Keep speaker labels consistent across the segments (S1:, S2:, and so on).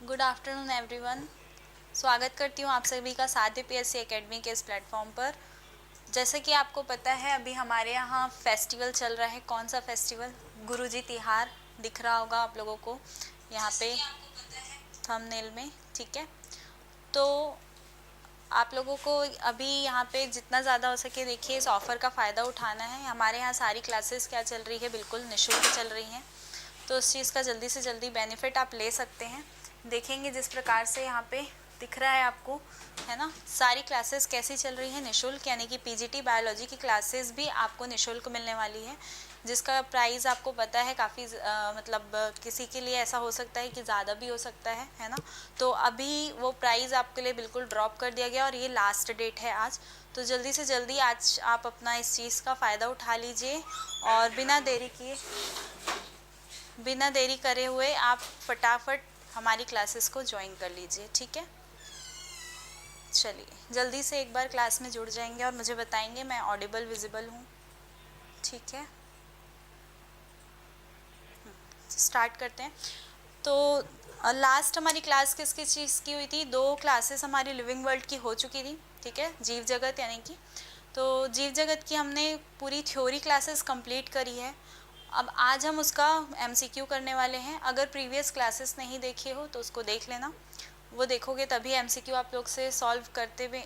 S1: Good afternoon everyone. स्वागत करती हूँ आप सभी का साध्य पीएससी एकेडमी के इस प्लेटफॉर्म पर। जैसे कि आपको पता है अभी हमारे यहाँ फेस्टिवल चल रहा है। कौन सा फेस्टिवल? गुरुजी तिहार दिख रहा होगा आप लोगों को यहाँ पे थंबनेल में, ठीक है। तो आप लोगों को अभी यहाँ पे जितना ज़्यादा हो सके देखिए इस ऑफ़र का फ़ायदा उठाना है। हमारे यहाँ सारी क्लासेस क्या चल रही है, बिल्कुल निःशुल्क चल रही हैं। तो उस चीज़ का जल्दी से जल्दी बेनिफिट आप ले सकते हैं। देखेंगे जिस प्रकार से यहाँ पे दिख रहा है आपको, है ना, सारी क्लासेस कैसी चल रही है निःशुल्क, यानी कि पीजीटी बायोलॉजी की क्लासेस भी आपको निःशुल्क मिलने वाली है, जिसका प्राइस आपको पता है काफ़ी मतलब किसी के लिए ऐसा हो सकता है कि ज़्यादा भी हो सकता है ना। तो अभी वो प्राइस आपके लिए बिल्कुल ड्रॉप कर दिया गया और ये लास्ट डेट है आज। तो जल्दी से जल्दी आज आप अपना इस चीज़ का फ़ायदा उठा लीजिए और बिना देरी करे हुए आप फटाफट हमारी क्लासेस को ज्वाइन कर लीजिए, ठीक है। चलिए जल्दी से एक बार क्लास में जुड़ जाएंगे और मुझे बताएंगे मैं ऑडिबल विजिबल हूँ, ठीक है। स्टार्ट करते हैं। तो लास्ट हमारी क्लास किस किस चीज़ की हुई थी? 2 क्लासेस हमारी लिविंग वर्ल्ड की हो चुकी थी, ठीक है, जीव जगत यानी कि। तो जीव जगत की हमने पूरी थ्योरी क्लासेस कंप्लीट करी है। अब आज हम उसका एमसीक्यू करने वाले हैं। अगर प्रीवियस क्लासेस नहीं देखी हो तो उसको देख लेना, वो देखोगे तभी एमसीक्यू आप लोग से सॉल्व करते हुए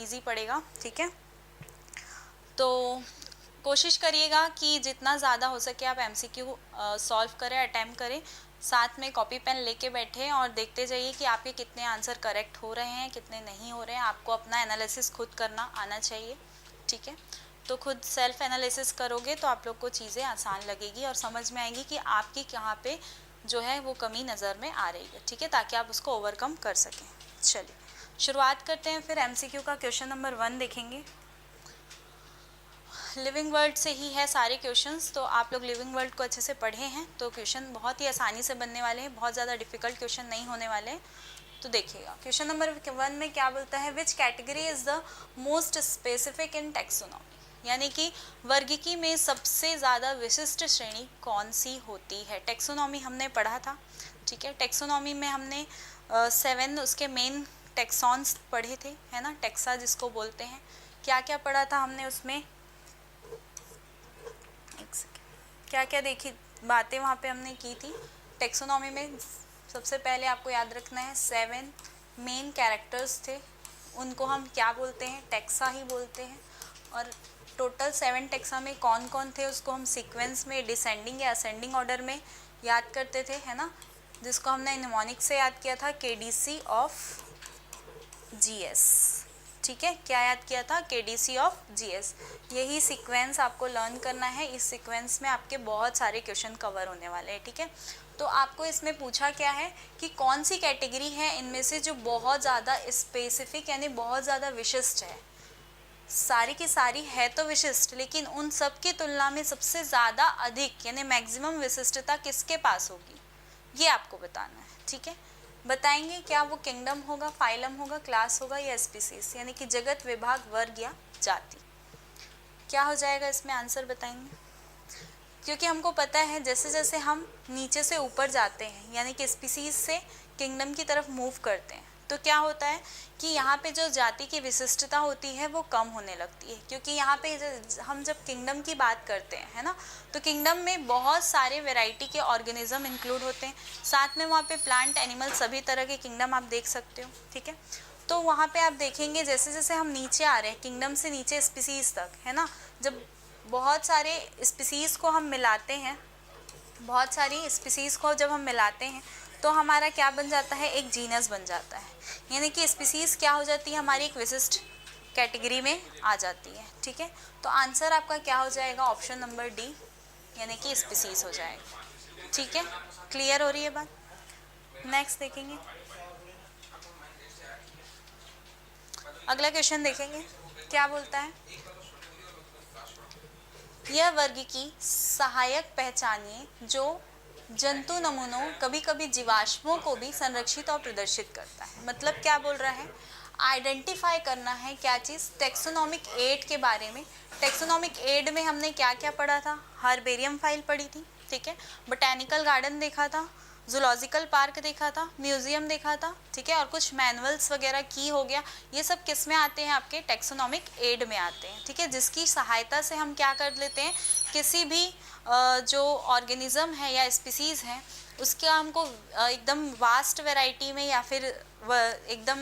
S1: ईजी पड़ेगा, ठीक है। तो कोशिश करिएगा कि जितना ज़्यादा हो सके आप एमसीक्यू सॉल्व करें, अटैम्प्ट करें। साथ में कॉपी पेन लेके बैठे और देखते जाइए कि आपके कितने आंसर करेक्ट हो रहे हैं, कितने नहीं हो रहे हैं। आपको अपना एनालिसिस खुद करना आना चाहिए, ठीक है। तो खुद सेल्फ एनालिसिस करोगे तो आप लोग को चीज़ें आसान लगेगी और समझ में आएगी कि आपकी कहाँ पे जो है वो कमी नज़र में आ रही है, ठीक है, ताकि आप उसको ओवरकम कर सकें। चलिए शुरुआत करते हैं। फिर एमसीक्यू का क्वेश्चन नंबर 1 देखेंगे। लिविंग वर्ल्ड से ही है सारे क्वेश्चंस, तो आप लोग लिविंग वर्ल्ड को अच्छे से पढ़े हैं तो क्वेश्चन बहुत ही आसानी से बनने वाले हैं, बहुत ज़्यादा डिफिकल्ट क्वेश्चन नहीं होने वाले हैं। तो देखिएगा क्वेश्चन नंबर 1 में क्या बोलता है, which category is the most specific in taxonomy, यानी कि वर्गीकी में सबसे ज़्यादा विशिष्ट श्रेणी कौन सी होती है। टेक्सोनॉमी हमने पढ़ा था, ठीक है। टेक्सोनॉमी में हमने 7 उसके मेन टेक्सॉन्स पढ़े थे, है ना, टेक्सा जिसको बोलते हैं। क्या क्या पढ़ा था हमने उसमें, क्या क्या देखी बातें वहाँ पे हमने की थी। टेक्सोनॉमी में सबसे पहले आपको याद रखना है 7 मेन कैरेक्टर्स थे, उनको हम क्या बोलते हैं, टेक्सा ही बोलते हैं। और टोटल 7 टेक्सा में कौन कौन थे उसको हम सीक्वेंस में डिसेंडिंग या असेंडिंग ऑर्डर में याद करते थे, है ना, जिसको हमने निमोनिक से याद किया था केडीसी ऑफ जीएस, ठीक है। क्या याद किया था, केडीसी ऑफ जीएस। यही सीक्वेंस आपको लर्न करना है। इस सीक्वेंस में आपके बहुत सारे क्वेश्चन कवर होने वाले हैं, ठीक है। तो आपको इसमें पूछा क्या है कि कौन सी कैटेगरी है इनमें से जो बहुत ज़्यादा स्पेसिफिक यानी बहुत ज़्यादा विशिष्ट है। सारी की सारी है तो विशिष्ट, लेकिन उन सब की तुलना में सबसे ज़्यादा अधिक यानी मैक्सिमम विशिष्टता किसके पास होगी, ये आपको बताना है, ठीक है। बताएंगे क्या वो किंगडम होगा, फाइलम होगा, क्लास होगा या स्पीसीज, यानी कि जगत, विभाग, वर्ग या जाति। क्या हो जाएगा इसमें आंसर बताएंगे। क्योंकि हमको पता है जैसे जैसे हम नीचे से ऊपर जाते हैं यानी कि स्पीसीज से किंगडम की तरफ मूव करते हैं तो क्या होता है कि यहाँ पे जो जाति की विशिष्टता होती है वो कम होने लगती है। क्योंकि यहाँ पे हम जब किंगडम की बात करते हैं, है ना, तो किंगडम में बहुत सारे वैरायटी के ऑर्गेनिज्म इंक्लूड होते हैं। साथ में वहाँ पे प्लांट, एनिमल, सभी तरह के किंगडम आप देख सकते हो, ठीक है। तो वहाँ पे आप देखेंगे जैसे जैसे हम नीचे आ रहे हैं किंगडम से नीचे स्पीसीज तक, है ना, जब बहुत सारे स्पीसीज़ को हम मिलाते हैं, बहुत सारी स्पीसीज़ को जब हम मिलाते हैं तो हमारा क्या बन जाता है, एक जीनस बन जाता है। यानी कि स्पीसीज़ क्या हो जाती है, हमारी एक विशिष्ट कैटेगरी में आ जाती है, ठीक है। तो आंसर आपका क्या हो जाएगा, ऑप्शन नंबर डी, यानी कि स्पीसीज़ हो जाएगा, ठीक है। क्लियर हो रही है बात। नेक्स्ट देखेंगे, अगला क्वेश्चन देखेंगे क्या बोलता है। यह वर्ग की सहायक पहचानिए जो जंतु नमूनों, कभी कभी जीवाश्मों को भी संरक्षित और प्रदर्शित करता है। मतलब क्या बोल रहा है, आइडेंटिफाई करना है क्या चीज़, टेक्सोनॉमिक एड के बारे में। टेक्सोनॉमिक एड में हमने क्या क्या पढ़ा था, हर्बेरियम फाइल पढ़ी थी, ठीक है, बोटेनिकल गार्डन देखा था, जूलॉजिकल पार्क देखा था, म्यूजियम देखा था, ठीक है, और कुछ मैनुअल्स वगैरह की हो गया, ये सब किस में आते हैं, आपके टेक्सोनॉमिक एड में आते हैं, ठीक है, जिसकी सहायता से हम क्या कर लेते हैं, किसी भी जो ऑर्गेनिज्म है या स्पीसीज़ है उसका हमको एकदम वास्ट वैरायटी में या फिर एकदम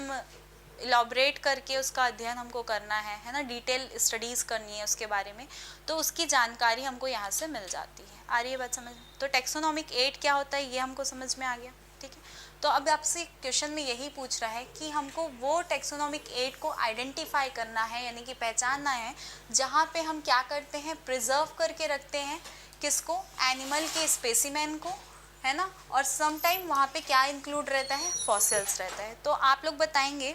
S1: इलाबरेट करके उसका अध्ययन हमको करना है ना, डिटेल स्टडीज़ करनी है उसके बारे में, तो उसकी जानकारी हमको यहाँ से मिल जाती है। आ रही है बात समझ? तो टेक्सोनॉमिक एड क्या होता है ये हमको समझ में आ गया, ठीक है। तो अब आपसे क्वेश्चन में यही पूछ रहा है कि हमको वो टेक्सोनॉमिक एड को आइडेंटिफाई करना है, यानी कि पहचानना है, जहाँ पे हम क्या करते हैं, प्रिजर्व करके रखते हैं किसको, एनिमल के स्पेसिमेन को, है ना, और सम टाइम वहाँ पे क्या इंक्लूड रहता है, फॉसिल्स रहता है। तो आप लोग बताएंगे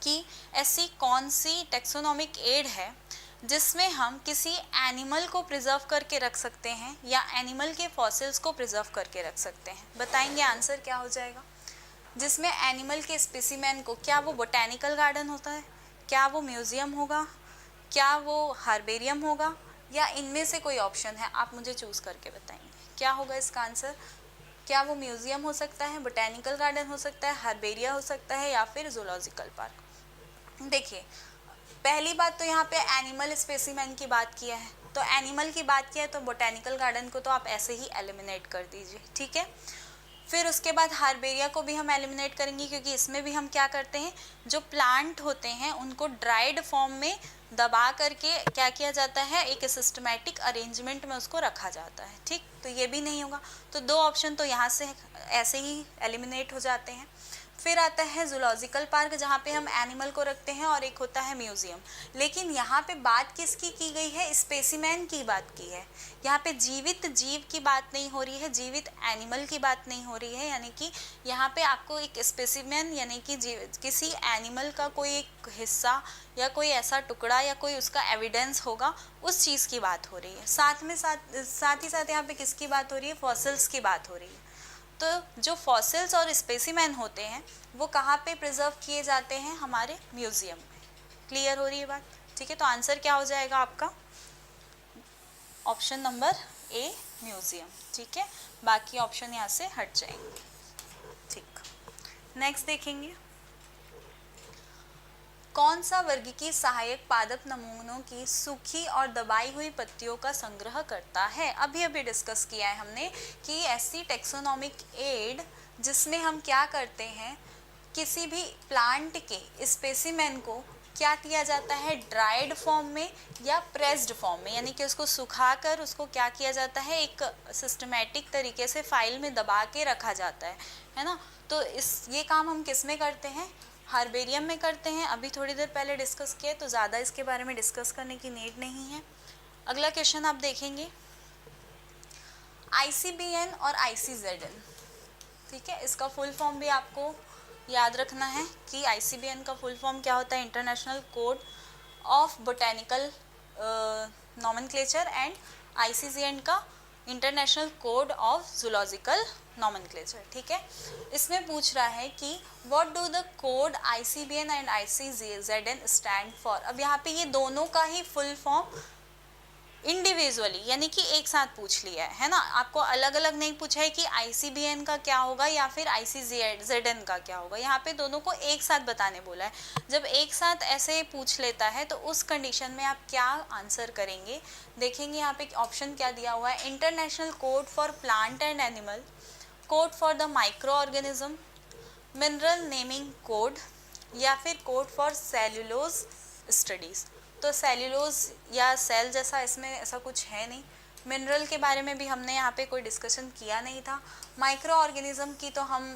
S1: कि ऐसी कौन सी टेक्सोनॉमिक एड है जिसमें हम किसी एनिमल को प्रिजर्व करके रख सकते हैं या एनिमल के फॉसिल्स को प्रिजर्व करके रख सकते हैं। बताएंगे आंसर क्या हो जाएगा, जिसमें एनिमल के स्पेसिमेन को, क्या वो बोटेनिकल गार्डन होता है, क्या वो म्यूजियम होगा, क्या वो हार्बेरियम होगा, या इनमें से कोई ऑप्शन है, आप मुझे चूज़ करके बताएंगे क्या होगा इसका आंसर। क्या वो म्यूजियम हो सकता है, बोटेनिकल गार्डन हो सकता है, हार्बेरिया हो सकता है, या फिर जूलॉजिकल पार्क। देखिए, पहली बात तो यहाँ पे एनिमल स्पेसिमेन की बात किया है, तो एनिमल की बात किया है तो बोटेनिकल गार्डन को तो आप ऐसे ही एलिमिनेट कर दीजिए, ठीक है। फिर उसके बाद हार्बेरिया को भी हम एलिमिनेट करेंगे, क्योंकि इसमें भी हम क्या करते हैं, जो प्लांट होते हैं उनको ड्राइड फॉर्म में दबा करके क्या किया जाता है, एक सिस्टमैटिक अरेंजमेंट में उसको रखा जाता है, ठीक। तो ये भी नहीं होगा, तो दो ऑप्शन तो यहाँ से ऐसे ही एलिमिनेट हो जाते हैं। फिर आता है जूलॉजिकल पार्क, जहाँ पे हम एनिमल को रखते हैं, और एक होता है म्यूजियम। लेकिन यहाँ पे बात किसकी की गई है, स्पेसिमेन की बात की है। यहाँ पे जीवित जीव की बात नहीं हो रही है, जीवित एनिमल की बात नहीं हो रही है, यानी कि यहाँ पे आपको एक स्पेसिमेन यानी कि किसी एनिमल का कोई एक हिस्सा या कोई ऐसा टुकड़ा या कोई उसका एविडेंस होगा, उस चीज़ की बात हो रही है। साथ ही साथ यहाँ पे किसकी बात हो रही है, फॉसिल्स की बात हो रही है। तो जो फॉसिल्स और स्पेसिमेन होते हैं वो कहाँ पे प्रिजर्व किए जाते हैं, हमारे म्यूजियम में। क्लियर हो रही है बात, ठीक है। तो आंसर क्या हो जाएगा आपका, ऑप्शन नंबर ए, म्यूजियम, ठीक है। बाकी ऑप्शन यहाँ से हट जाएंगे, ठीक। नेक्स्ट देखेंगे, कौन सा वर्गीकी सहायक पादप नमूनों की सूखी और दबाई हुई पत्तियों का संग्रह करता है। अभी डिस्कस किया है हमने कि ऐसी टेक्सोनॉमिक एड जिसमें हम क्या करते हैं, किसी भी प्लांट के स्पेसिमेन को क्या किया जाता है, ड्राइड फॉर्म में या प्रेस्ड फॉर्म में, यानी कि उसको सुखाकर उसको क्या किया जाता है, एक सिस्टमैटिक तरीके से फाइल में दबा के रखा जाता है ना। तो ये काम हम किस में करते हैं, हार्बेरियम में करते हैं। अभी थोड़ी देर पहले डिस्कस किए, तो ज़्यादा इसके बारे में डिस्कस करने की नीड नहीं है। अगला क्वेश्चन आप देखेंगे, ICBN और ICZN, ठीक है। इसका फुल फॉर्म भी आपको याद रखना है कि ICBN का फुल फॉर्म क्या होता है, international code of botanical nomenclature, and ICZN का international code of zoological nomenclature, ठीक है। इसमें पूछ रहा है कि what do the code ICBN and ICZN stand for. अब यहाँ पे ये दोनों का ही फुल फॉर्म इंडिविजुअली यानी कि एक साथ पूछ लिया है ना, आपको अलग अलग नहीं पूछा है कि ICBN का क्या होगा या फिर ICZN का क्या होगा, यहाँ पे दोनों को एक साथ बताने बोला है। जब एक साथ ऐसे पूछ लेता है तो उस कंडीशन में आप क्या आंसर करेंगे, देखेंगे यहाँ पे ऑप्शन क्या दिया हुआ है, international code for plant and animal, code for the micro organism, mineral naming code, या फिर कोड फॉर सेल्यूलोज स्टडीज़। तो सेल्यूलोज या सेल जैसा इसमें ऐसा कुछ है नहीं। मिनरल के बारे में भी हमने यहाँ पे कोई डिस्कशन किया नहीं था। माइक्रो ऑर्गेनिज्म की तो हम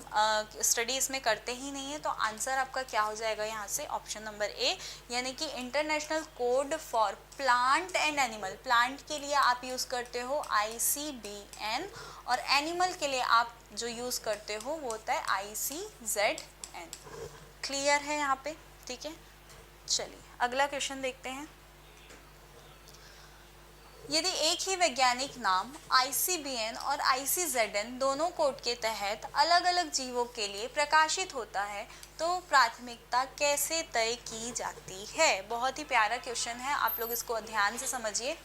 S1: स्टडी इसमें करते ही नहीं है। तो आंसर आपका क्या हो जाएगा यहाँ से, ऑप्शन नंबर ए, यानी कि international code for plant and animal. Plant के लिए आप यूज़ करते हो ICBN और एनिमल के लिए आप जो यूज़ करते हो वो होता है ICZN। क्लियर है यहाँ पे, ठीक है। चलिए अगला क्वेश्चन देखते हैं। यदि एक ही वैज्ञानिक नाम ICBN और ICZN दोनों कोड के तहत अलग अलग जीवों के लिए प्रकाशित होता है तो प्राथमिकता कैसे तय की जाती है। बहुत ही प्यारा क्वेश्चन है, आप लोग इसको ध्यान से समझिए।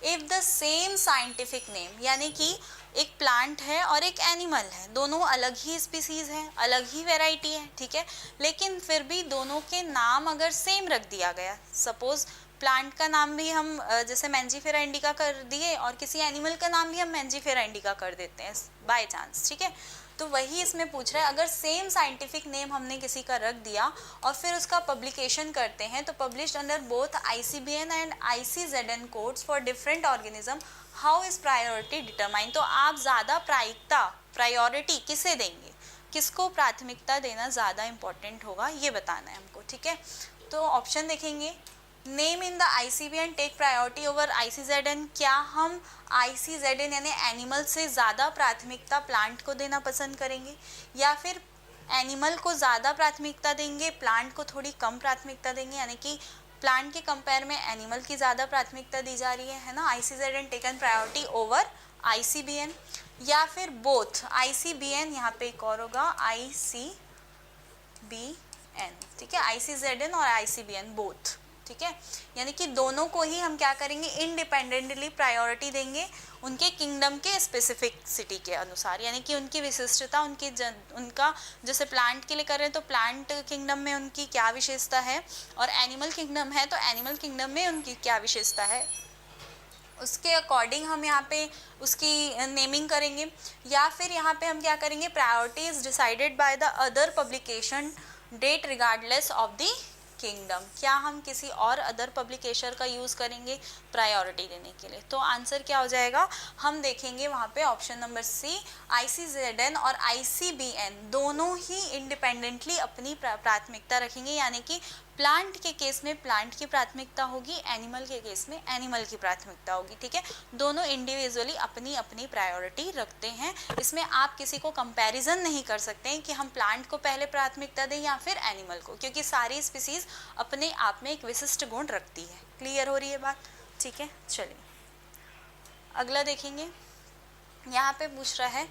S1: If the same scientific name, यानी कि एक प्लांट है और एक एनिमल है, दोनों अलग ही स्पीसीज़ हैं, अलग ही वैरायटी है, ठीक है, लेकिन फिर भी दोनों के नाम अगर सेम रख दिया गया, सपोज़ प्लांट का नाम भी हम जैसे मैंजीफेरा इंडिका कर दिए और किसी एनिमल का नाम भी हम मैंजीफेरा इंडिका कर देते हैं बाय चांस, ठीक है, तो वही इसमें पूछ रहा है अगर सेम साइंटिफिक नेम हमने किसी का रख दिया और फिर उसका पब्लिकेशन करते हैं तो published under both ICBN and ICZN codes for different organism, how is priority determine. तो आप ज़्यादा प्रायोरिटी किसे देंगे, किसको प्राथमिकता देना ज़्यादा इम्पोर्टेंट होगा, ये बताना है हमको, ठीक है। तो ऑप्शन देखेंगे, name in the ICBN take priority over ICZN, क्या हम ICZN यानी एनिमल से ज़्यादा प्राथमिकता प्लांट को देना पसंद करेंगे, या फिर एनिमल को ज़्यादा प्राथमिकता देंगे, प्लांट को थोड़ी कम प्राथमिकता देंगे, यानी कि प्लांट के कंपेयर में एनिमल की ज़्यादा प्राथमिकता दी जा रही है ना, ICZN taken priority over ICBN, या फिर बोथ ICBN, यहाँ पे एक और होगा ICBN, ठीक है, ICZN और ICBN बोथ, ठीक है, यानी कि दोनों को ही हम क्या करेंगे, इंडिपेंडेंटली प्रायोरिटी देंगे उनके किंगडम के स्पेसिफिसिटी के अनुसार, यानी कि उनकी विशिष्टता, उनका जैसे प्लांट के लिए कर रहे हैं तो प्लांट किंगडम में उनकी क्या विशेषता है, और एनिमल किंगडम है तो एनिमल किंगडम में उनकी क्या विशेषता है, उसके अकॉर्डिंग हम यहाँ पे उसकी नेमिंग करेंगे। या फिर यहाँ पे हम क्या करेंगे, priority is decided by the other publication date regardless of the kingdom, क्या हम किसी और अदर पब्लिकेशन का यूज़ करेंगे प्रायोरिटी देने के लिए। तो आंसर क्या हो जाएगा, हम देखेंगे वहाँ पे ऑप्शन नंबर सी, ICZN और ICBN दोनों ही इंडिपेंडेंटली अपनी प्राथमिकता रखेंगे, यानी कि प्लांट के केस में प्लांट की प्राथमिकता होगी, एनिमल के केस में एनिमल की प्राथमिकता होगी, ठीक है, दोनों इंडिविजुअली अपनी अपनी प्रायोरिटी रखते हैं। इसमें आप किसी को कंपैरिजन नहीं कर सकते हैं कि हम प्लांट को पहले प्राथमिकता दें या फिर एनिमल को, क्योंकि सारी स्पीसीज अपने आप में एक विशिष्ट गुण रखती है। क्लियर हो रही है बात, ठीक है। चलिए अगला देखेंगे, यहाँ पे पूछ रहा है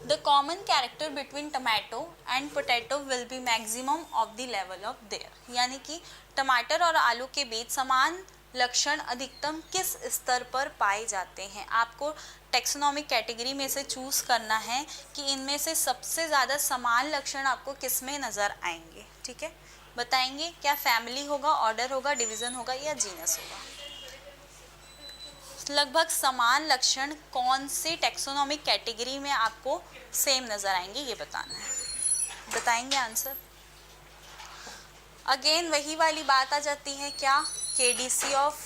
S1: The common character between tomato and potato will be maximum of the level of their, यानी कि टमाटर और आलू के बीच समान लक्षण अधिकतम किस स्तर पर पाए जाते हैं। आपको टेक्सोनॉमिक कैटेगरी में से चूज़ करना है कि इनमें से सबसे ज़्यादा समान लक्षण आपको किस में नज़र आएंगे, ठीक है, बताएंगे। क्या फैमिली होगा, ऑर्डर होगा, डिवीज़न होगा या जीनस होगा। लगभग समान लक्षण कौन से टेक्सोनॉमिक कैटेगरी में आपको सेम नज़र आएंगे, ये बताना है, बताएंगे आंसर। अगेन वही वाली बात आ जाती है, क्या, KDC ऑफ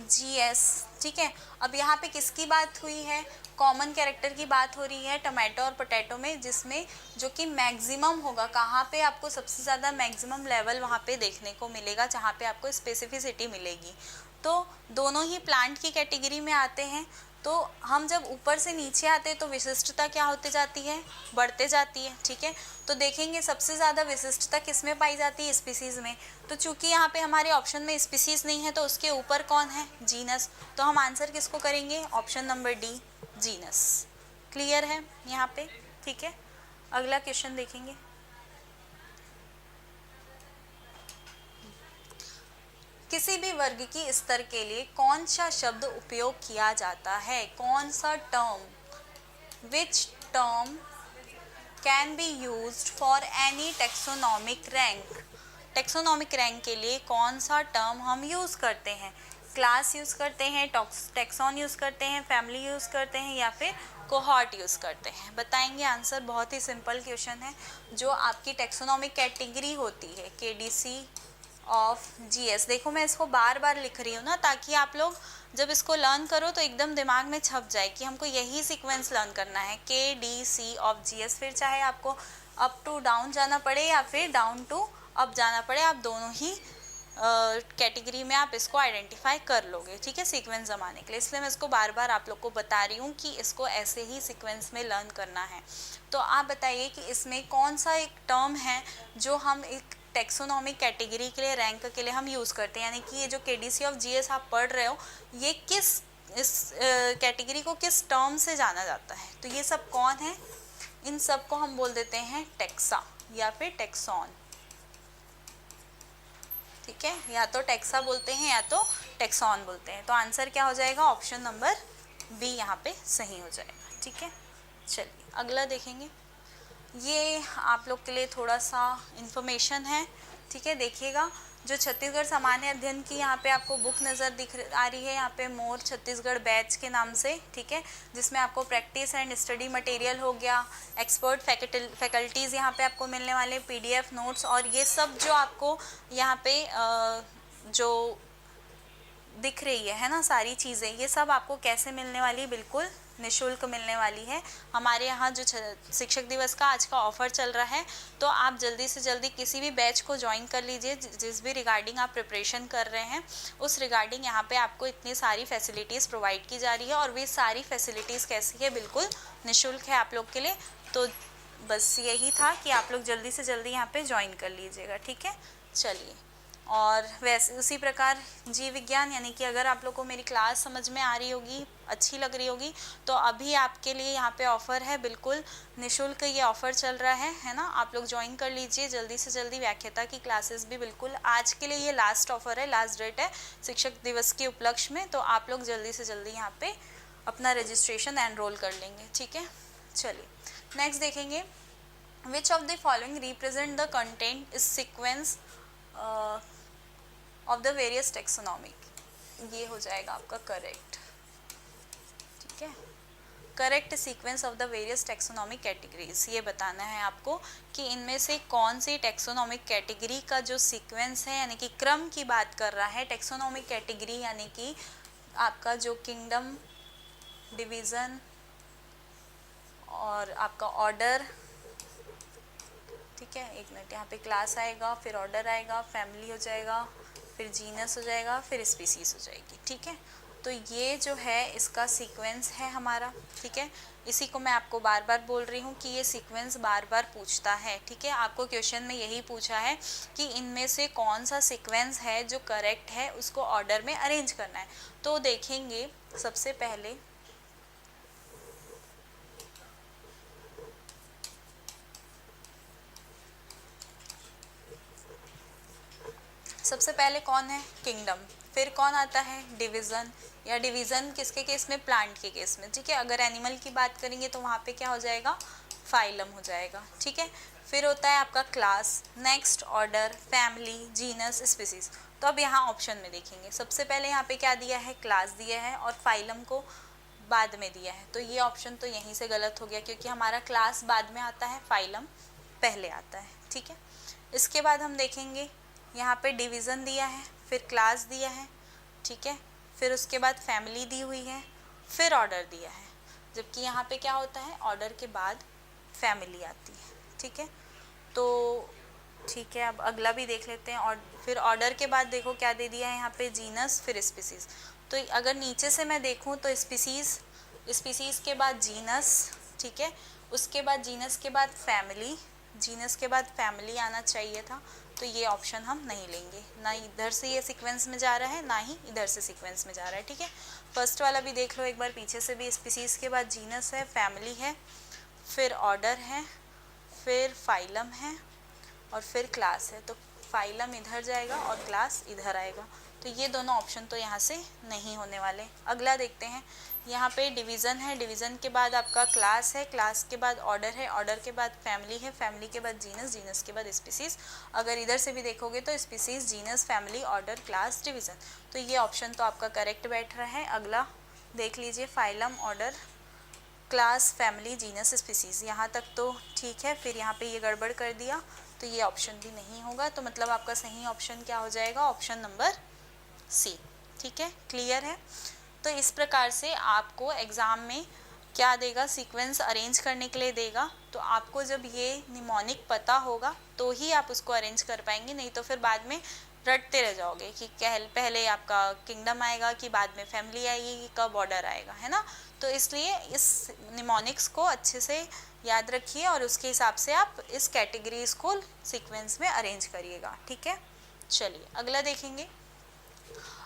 S1: GS, ठीक है। अब यहाँ पे किसकी बात हुई है, कॉमन कैरेक्टर की बात हो रही है टमाटो और पोटैटो में, जिसमें जो कि मैक्सिमम होगा, कहाँ पे आपको सबसे ज़्यादा मैक्सिमम लेवल वहाँ पे देखने को मिलेगा, जहाँ पे आपको स्पेसिफिसिटी मिलेगी। तो दोनों ही प्लांट की कैटेगरी में आते हैं, तो हम जब ऊपर से नीचे आते हैं तो विशिष्टता क्या होती जाती है, बढ़ते जाती है, ठीक है। तो देखेंगे सबसे ज़्यादा विशिष्टता किस में पाई जाती है, स्पीसीज़ में। तो चूंकि यहाँ पे हमारे ऑप्शन में स्पीसीज़ नहीं है तो उसके ऊपर कौन है, जीनस, तो हम आंसर किसको करेंगे, option number D, genus. Clear है यहाँ पे, ठीक है। अगला क्वेश्चन देखेंगे, किसी भी वर्ग की स्तर के लिए कौन सा शब्द उपयोग किया जाता है, कौन सा term, which term can be used for any taxonomic rank. Taxonomic rank के लिए कौन सा टर्म हम यूज़ करते हैं, क्लास यूज़ करते हैं, टेक्सॉन यूज़ करते हैं, फैमिली यूज़ करते हैं या फिर कोहॉर्ट यूज़ करते हैं, बताएंगे आंसर। बहुत ही सिंपल क्वेश्चन है, जो आपकी टेक्सोनॉमिक कैटेगरी होती है KDC ऑफ GS। देखो मैं इसको बार बार लिख रही हूँ ना, ताकि आप लोग जब इसको लर्न करो तो एकदम दिमाग में छप जाए कि हमको यही सीक्वेंस लर्न करना है, KDC ऑफ GS। फिर चाहे आपको अप टू डाउन जाना पड़े या फिर डाउन टू अप जाना पड़े, आप दोनों ही कैटेगरी में आप इसको आइडेंटिफाई कर लोगे, ठीक है, सीक्वेंस जमाने के लिए। इसलिए मैं इसको बार बार आप लोग को बता रही हूँ कि इसको ऐसे ही सीक्वेंस में लर्न करना है। तो आप बताइए कि इसमें कौन सा एक टर्म है जो हम एक टेक्सोनॉमिक कैटेगरी के लिए, रैंक के लिए हम यूज़ करते हैं, यानी कि ये जो KDC ऑफ GS आप पढ़ रहे हो, ये किस इस कैटेगरी को किस टर्म से जाना जाता है। तो ये सब कौन है, इन सब को हम बोल देते हैं टेक्सा या फिर टेक्सॉन, ठीक है, या तो टेक्सा बोलते हैं या तो टेक्सॉन बोलते हैं। तो आंसर क्या हो जाएगा, ऑप्शन नंबर बी यहाँ पे सही हो जाएगा। ठीक है, चलिए अगला देखेंगे। ये आप लोग के लिए थोड़ा सा इन्फॉर्मेशन है। ठीक है, देखिएगा जो छत्तीसगढ़ सामान्य अध्ययन की यहाँ पे आपको बुक नज़र दिख आ रही है, यहाँ पे मोर छत्तीसगढ़ बैच के नाम से। ठीक है, जिसमें आपको प्रैक्टिस एंड स्टडी मटेरियल हो गया, एक्सपर्ट फैकल्टीज़ यहाँ पे आपको मिलने वाले, पीडीएफ नोट्स, और ये सब जो आपको यहाँ पे जो दिख रही है ना सारी चीज़ें, ये सब आपको कैसे मिलने वाली, बिल्कुल निशुल्क मिलने वाली है। हमारे यहाँ जो शिक्षक दिवस का आज का ऑफ़र चल रहा है, तो आप जल्दी से जल्दी किसी भी बैच को ज्वाइन कर लीजिए जिस भी रिगार्डिंग आप प्रिपरेशन कर रहे हैं, उस रिगार्डिंग यहाँ पे आपको इतनी सारी फैसिलिटीज़ प्रोवाइड की जा रही है। और वे सारी फैसिलिटीज़ कैसी है, बिल्कुल निःशुल्क है आप लोग के लिए। तो बस यही था कि आप लोग जल्दी से जल्दी यहाँ पे ज्वाइन कर लीजिएगा। ठीक है, चलिए। और वैसे उसी प्रकार जीव विज्ञान, यानी कि अगर आप लोग को मेरी क्लास समझ में आ रही होगी, अच्छी लग रही होगी, तो अभी आपके लिए यहाँ पे ऑफ़र है, बिल्कुल निशुल्क ये ऑफ़र चल रहा है ना। आप लोग ज्वाइन कर लीजिए जल्दी से जल्दी। व्याख्याता की क्लासेस भी बिल्कुल आज के लिए ये लास्ट ऑफ़र है, लास्ट डेट है शिक्षक दिवस के उपलक्ष्य में। तो आप लोग जल्दी से जल्दी यहाँ पे अपना रजिस्ट्रेशन एनरोल कर लेंगे। ठीक है, चलिए नेक्स्ट देखेंगे। Which of the following represent the content is sequence of the various taxonomic. ये हो जाएगा आपका करेक्ट। ठीक है, correct sequence of the various taxonomic categories, ये बताना है आपको कि इनमें से कौन सी टेक्सोनॉमिक कैटेगरी का जो सीक्वेंस है, यानी कि क्रम की बात कर रहा है। टेक्सोनॉमिक कैटेगरी यानी कि आपका जो किंगडम, डिवीज़न और आपका ऑर्डर। ठीक है, एक मिनट, यहाँ पे क्लास आएगा, फिर ऑर्डर आएगा, फैमिली हो जाएगा, फिर जीनस हो जाएगा, फिर स्पीसीज हो जाएगी। ठीक है, तो ये जो है इसका सीक्वेंस है हमारा। ठीक है, इसी को मैं आपको बार बार बोल रही हूँ कि ये सीक्वेंस बार बार पूछता है। ठीक है, आपको क्वेश्चन में यही पूछा है कि इनमें से कौन सा सीक्वेंस है जो करेक्ट है, उसको ऑर्डर में अरेंज करना है। तो देखेंगे सबसे पहले कौन है, किंगडम। फिर कौन आता है, डिवीज़न, या डिवीज़न किसके केस में, प्लांट के केस में। ठीक है, अगर एनिमल की बात करेंगे तो वहाँ पे क्या हो जाएगा, फाइलम हो जाएगा। ठीक है, फिर होता है आपका class, next order, family, genus, species. तो अब यहाँ ऑप्शन में देखेंगे, सबसे पहले यहाँ पे क्या दिया है, क्लास दिया है, और फाइलम को बाद में दिया है। तो ये ऑप्शन तो यहीं से गलत हो गया, क्योंकि हमारा क्लास बाद में आता है, फाइलम पहले आता है। ठीक है, इसके बाद हम देखेंगे यहाँ पे डिवीज़न दिया है, फिर क्लास दिया है। ठीक है, फिर उसके बाद फैमिली दी हुई है, फिर ऑर्डर दिया है। जबकि यहाँ पे क्या होता है, ऑर्डर के बाद फैमिली आती है। ठीक है, तो ठीक है, अब अगला भी देख लेते हैं। और फिर ऑर्डर के बाद देखो क्या दे दिया है यहाँ पे, जीनस, फिर स्पीसीज। तो अगर नीचे से मैं देखूँ तो स्पीसीज के बाद जीनस। ठीक है, उसके बाद जीनस के बाद फैमिली, जीनस के बाद फैमिली आना चाहिए था। तो ये ऑप्शन हम नहीं लेंगे, ना इधर से ये सीक्वेंस में जा रहा है, ना ही इधर से सीक्वेंस में जा रहा है। ठीक है, फर्स्ट वाला भी देख लो एक बार, पीछे से भी स्पीसीज के बाद जीनस है, फैमिली है, फिर ऑर्डर है, फिर फाइलम है, और फिर क्लास है। तो फाइलम इधर जाएगा और क्लास इधर आएगा। तो ये दोनों ऑप्शन तो यहाँ से नहीं होने वाले। अगला देखते हैं, यहाँ पे डिवीज़न है, डिवीज़न के बाद आपका क्लास है, क्लास के बाद ऑर्डर है, ऑर्डर के बाद फैमिली है, फैमिली के बाद जीनस, जीनस के बाद स्पीसीज। अगर इधर से भी देखोगे तो species, genus, family, order, class, division. तो ये ऑप्शन तो आपका करेक्ट बैठ रहा है। अगला देख लीजिए, phylum, order, class, family, genus, species, यहाँ तक तो ठीक है। फिर यहाँ पे ये गड़बड़ कर दिया, तो ये ऑप्शन भी नहीं होगा। तो मतलब आपका सही ऑप्शन क्या हो जाएगा, ऑप्शन नंबर सी। ठीक है, क्लियर है। तो इस प्रकार से आपको एग्ज़ाम में क्या देगा, सीक्वेंस अरेंज करने के लिए देगा। तो आपको जब ये निमोनिक पता होगा तो ही आप उसको अरेंज कर पाएंगे, नहीं तो फिर बाद में रटते रह जाओगे कि पहले आपका किंगडम आएगा कि बाद में फैमिली आएगी कि कब ऑर्डर आएगा, है ना। तो इसलिए इस निमोनिक्स को अच्छे से याद रखिए और उसके हिसाब से आप इस कैटेगरीज को सीक्वेंस में अरेंज करिएगा। ठीक है, चलिए अगला देखेंगे।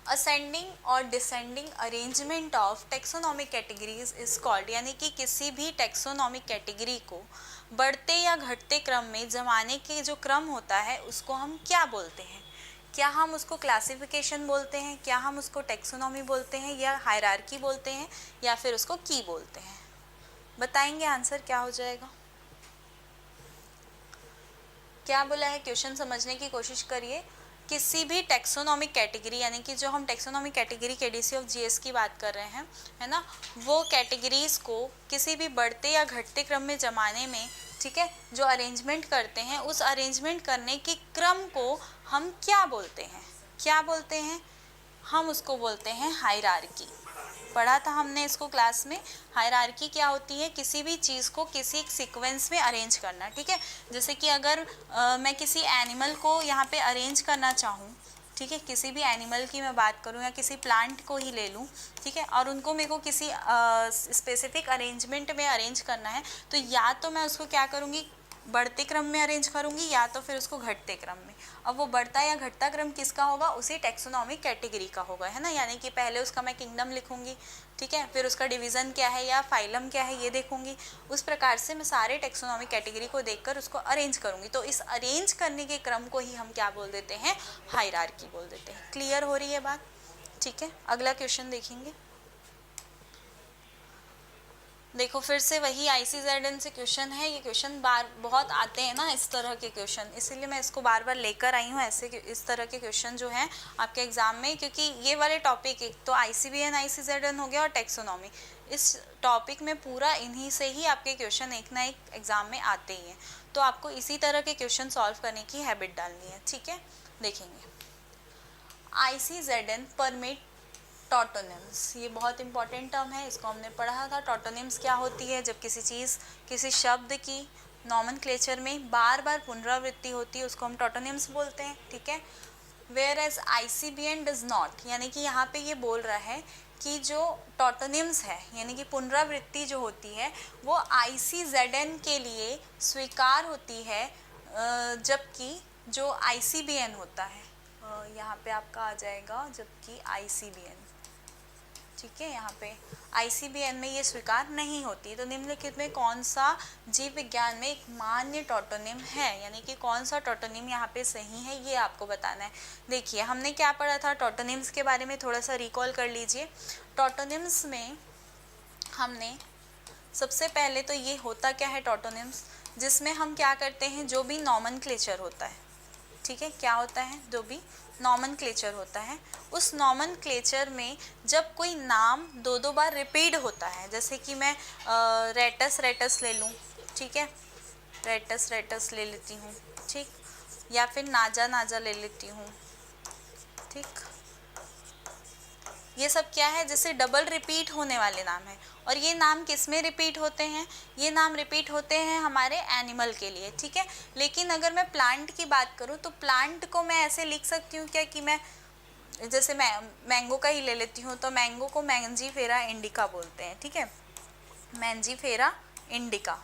S1: असेंडिंग और descending arrangement of taxonomic categories is called, यानी कि किसी भी टेक्सोनॉमिक कैटेगरी को बढ़ते या घटते क्रम में जमाने के जो क्रम होता है उसको हम क्या बोलते हैं। क्या हम उसको क्लासिफिकेशन बोलते हैं, क्या हम उसको टेक्सोनॉमी बोलते हैं, या हायरार्की बोलते हैं, या फिर उसको की बोलते हैं? बताएंगे आंसर क्या हो जाएगा? क्या बोला है, क्वेश्चन समझने की कोशिश करिए। किसी भी टेक्सोनॉमिक कैटेगरी, यानी कि जो हम taxonomic category KDC of GS की बात कर रहे हैं, है ना, वो कैटेगरीज को किसी भी बढ़ते या घटते क्रम में जमाने में, ठीक है, जो अरेंजमेंट करते हैं, उस अरेंजमेंट करने के क्रम को हम क्या बोलते हैं? क्या बोलते हैं? हम उसको बोलते हैं हायरार्की। पढ़ा था हमने इसको क्लास में। हायरार्की क्या होती है? किसी भी चीज़ को किसी एक सीक्वेंस में अरेंज करना, ठीक है। जैसे कि अगर मैं किसी एनिमल को यहाँ पे अरेंज करना चाहूँ, ठीक है, किसी भी एनिमल की मैं बात करूँ या किसी प्लांट को ही ले लूँ, ठीक है, और उनको मेरे को किसी स्पेसिफिक अरेंजमेंट में अरेंज करना है, तो या तो मैं उसको क्या करूँगी, बढ़ते क्रम में अरेंज करूँगी, या तो फिर उसको घटते क्रम में। अब वो बढ़ता या घटता क्रम किसका होगा? उसी टेक्सोनॉमिक कैटेगरी का होगा, है ना। यानी कि पहले उसका मैं किंगडम लिखूंगी, ठीक है, फिर उसका डिवीज़न क्या है या फाइलम क्या है ये देखूंगी। उस प्रकार से मैं सारे टेक्सोनॉमिक कैटेगरी को देखकर उसको अरेंज करूंगी। तो इस अरेंज करने के क्रम को ही हम क्या बोल देते हैं? हायरार्की बोल देते हैं। क्लियर हो रही है बात? ठीक है, अगला क्वेश्चन देखेंगे। देखो फिर से वही ICZN से क्वेश्चन है। ये क्वेश्चन बहुत आते हैं ना इस तरह के क्वेश्चन, इसीलिए मैं इसको बार बार लेकर आई हूँ। ऐसे इस तरह के क्वेश्चन जो हैं आपके एग्जाम में, क्योंकि ये वाले टॉपिक, एक तो ICBN ICZN हो गया और टेक्सोनॉमी, इस टॉपिक में पूरा इन्हीं से ही आपके क्वेश्चन एक ना एक एग्जाम में आते ही हैं। तो आपको इसी तरह के क्वेश्चन सॉल्व करने की हैबिट डालनी है, ठीक है। देखेंगे, ICZN परमिट टॉटोनिम्स, ये बहुत इंपॉर्टेंट टर्म है, इसको हमने पढ़ा था। टॉटोनिम्स क्या होती है? जब किसी चीज़, किसी शब्द की नॉमेनक्लेचर में बार बार पुनरावृत्ति होती है, उसको हम टॉटोनिम्स बोलते हैं, ठीक है। Whereas ICBN does not, यानी कि यहाँ पे ये बोल रहा है कि जो टॉटोनिम्स है, यानी कि पुनरावृत्ति जो होती है, वो ICZN के लिए स्वीकार होती है, जबकि जो ICBN होता है, यहाँ पे आपका आ जाएगा जबकि ICBN, ठीक है, यहाँ पे ICBN में ये स्वीकार नहीं होती। तो निम्नलिखित में कौन सा जीव विज्ञान में एक मान्य टॉटोनिम है, यानी कि कौन सा टॉटोनिम यहाँ पे सही है, ये आपको बताना है। देखिए हमने क्या पढ़ा था टॉटोनिम्स के बारे में, थोड़ा सा रिकॉल कर लीजिए। टॉटोनिम्स में हमने सबसे पहले तो ये होता क्या है टॉटोनिम्स, जिसमें हम क्या करते हैं, जो भी नॉमेनक्लेचर होता है, ठीक है, क्या होता है, जो भी नॉमेनक्लेचर होता है, उस नॉमेनक्लेचर में जब कोई नाम दो दो बार रिपीट होता है, जैसे कि मैं रेटस रेटस ले लूँ, ठीक है, रेटस रेटस ले लेती हूँ, ठीक, या फिर नाजा नाजा ले लेती हूँ, ठीक, ये सब क्या है, जैसे डबल रिपीट होने वाले नाम है। और ये नाम किस में रिपीट होते हैं? ये नाम रिपीट होते हैं हमारे एनिमल के लिए, ठीक है। लेकिन अगर मैं प्लांट की बात करूँ तो प्लांट को मैं ऐसे लिख सकती हूँ क्या कि मैं, जैसे मैं मैंगो का ही ले लेती हूँ, तो मैंगो को मैंजीफेरा इंडिका बोलते हैं, ठीक है, मैंजीफेरा इंडिका।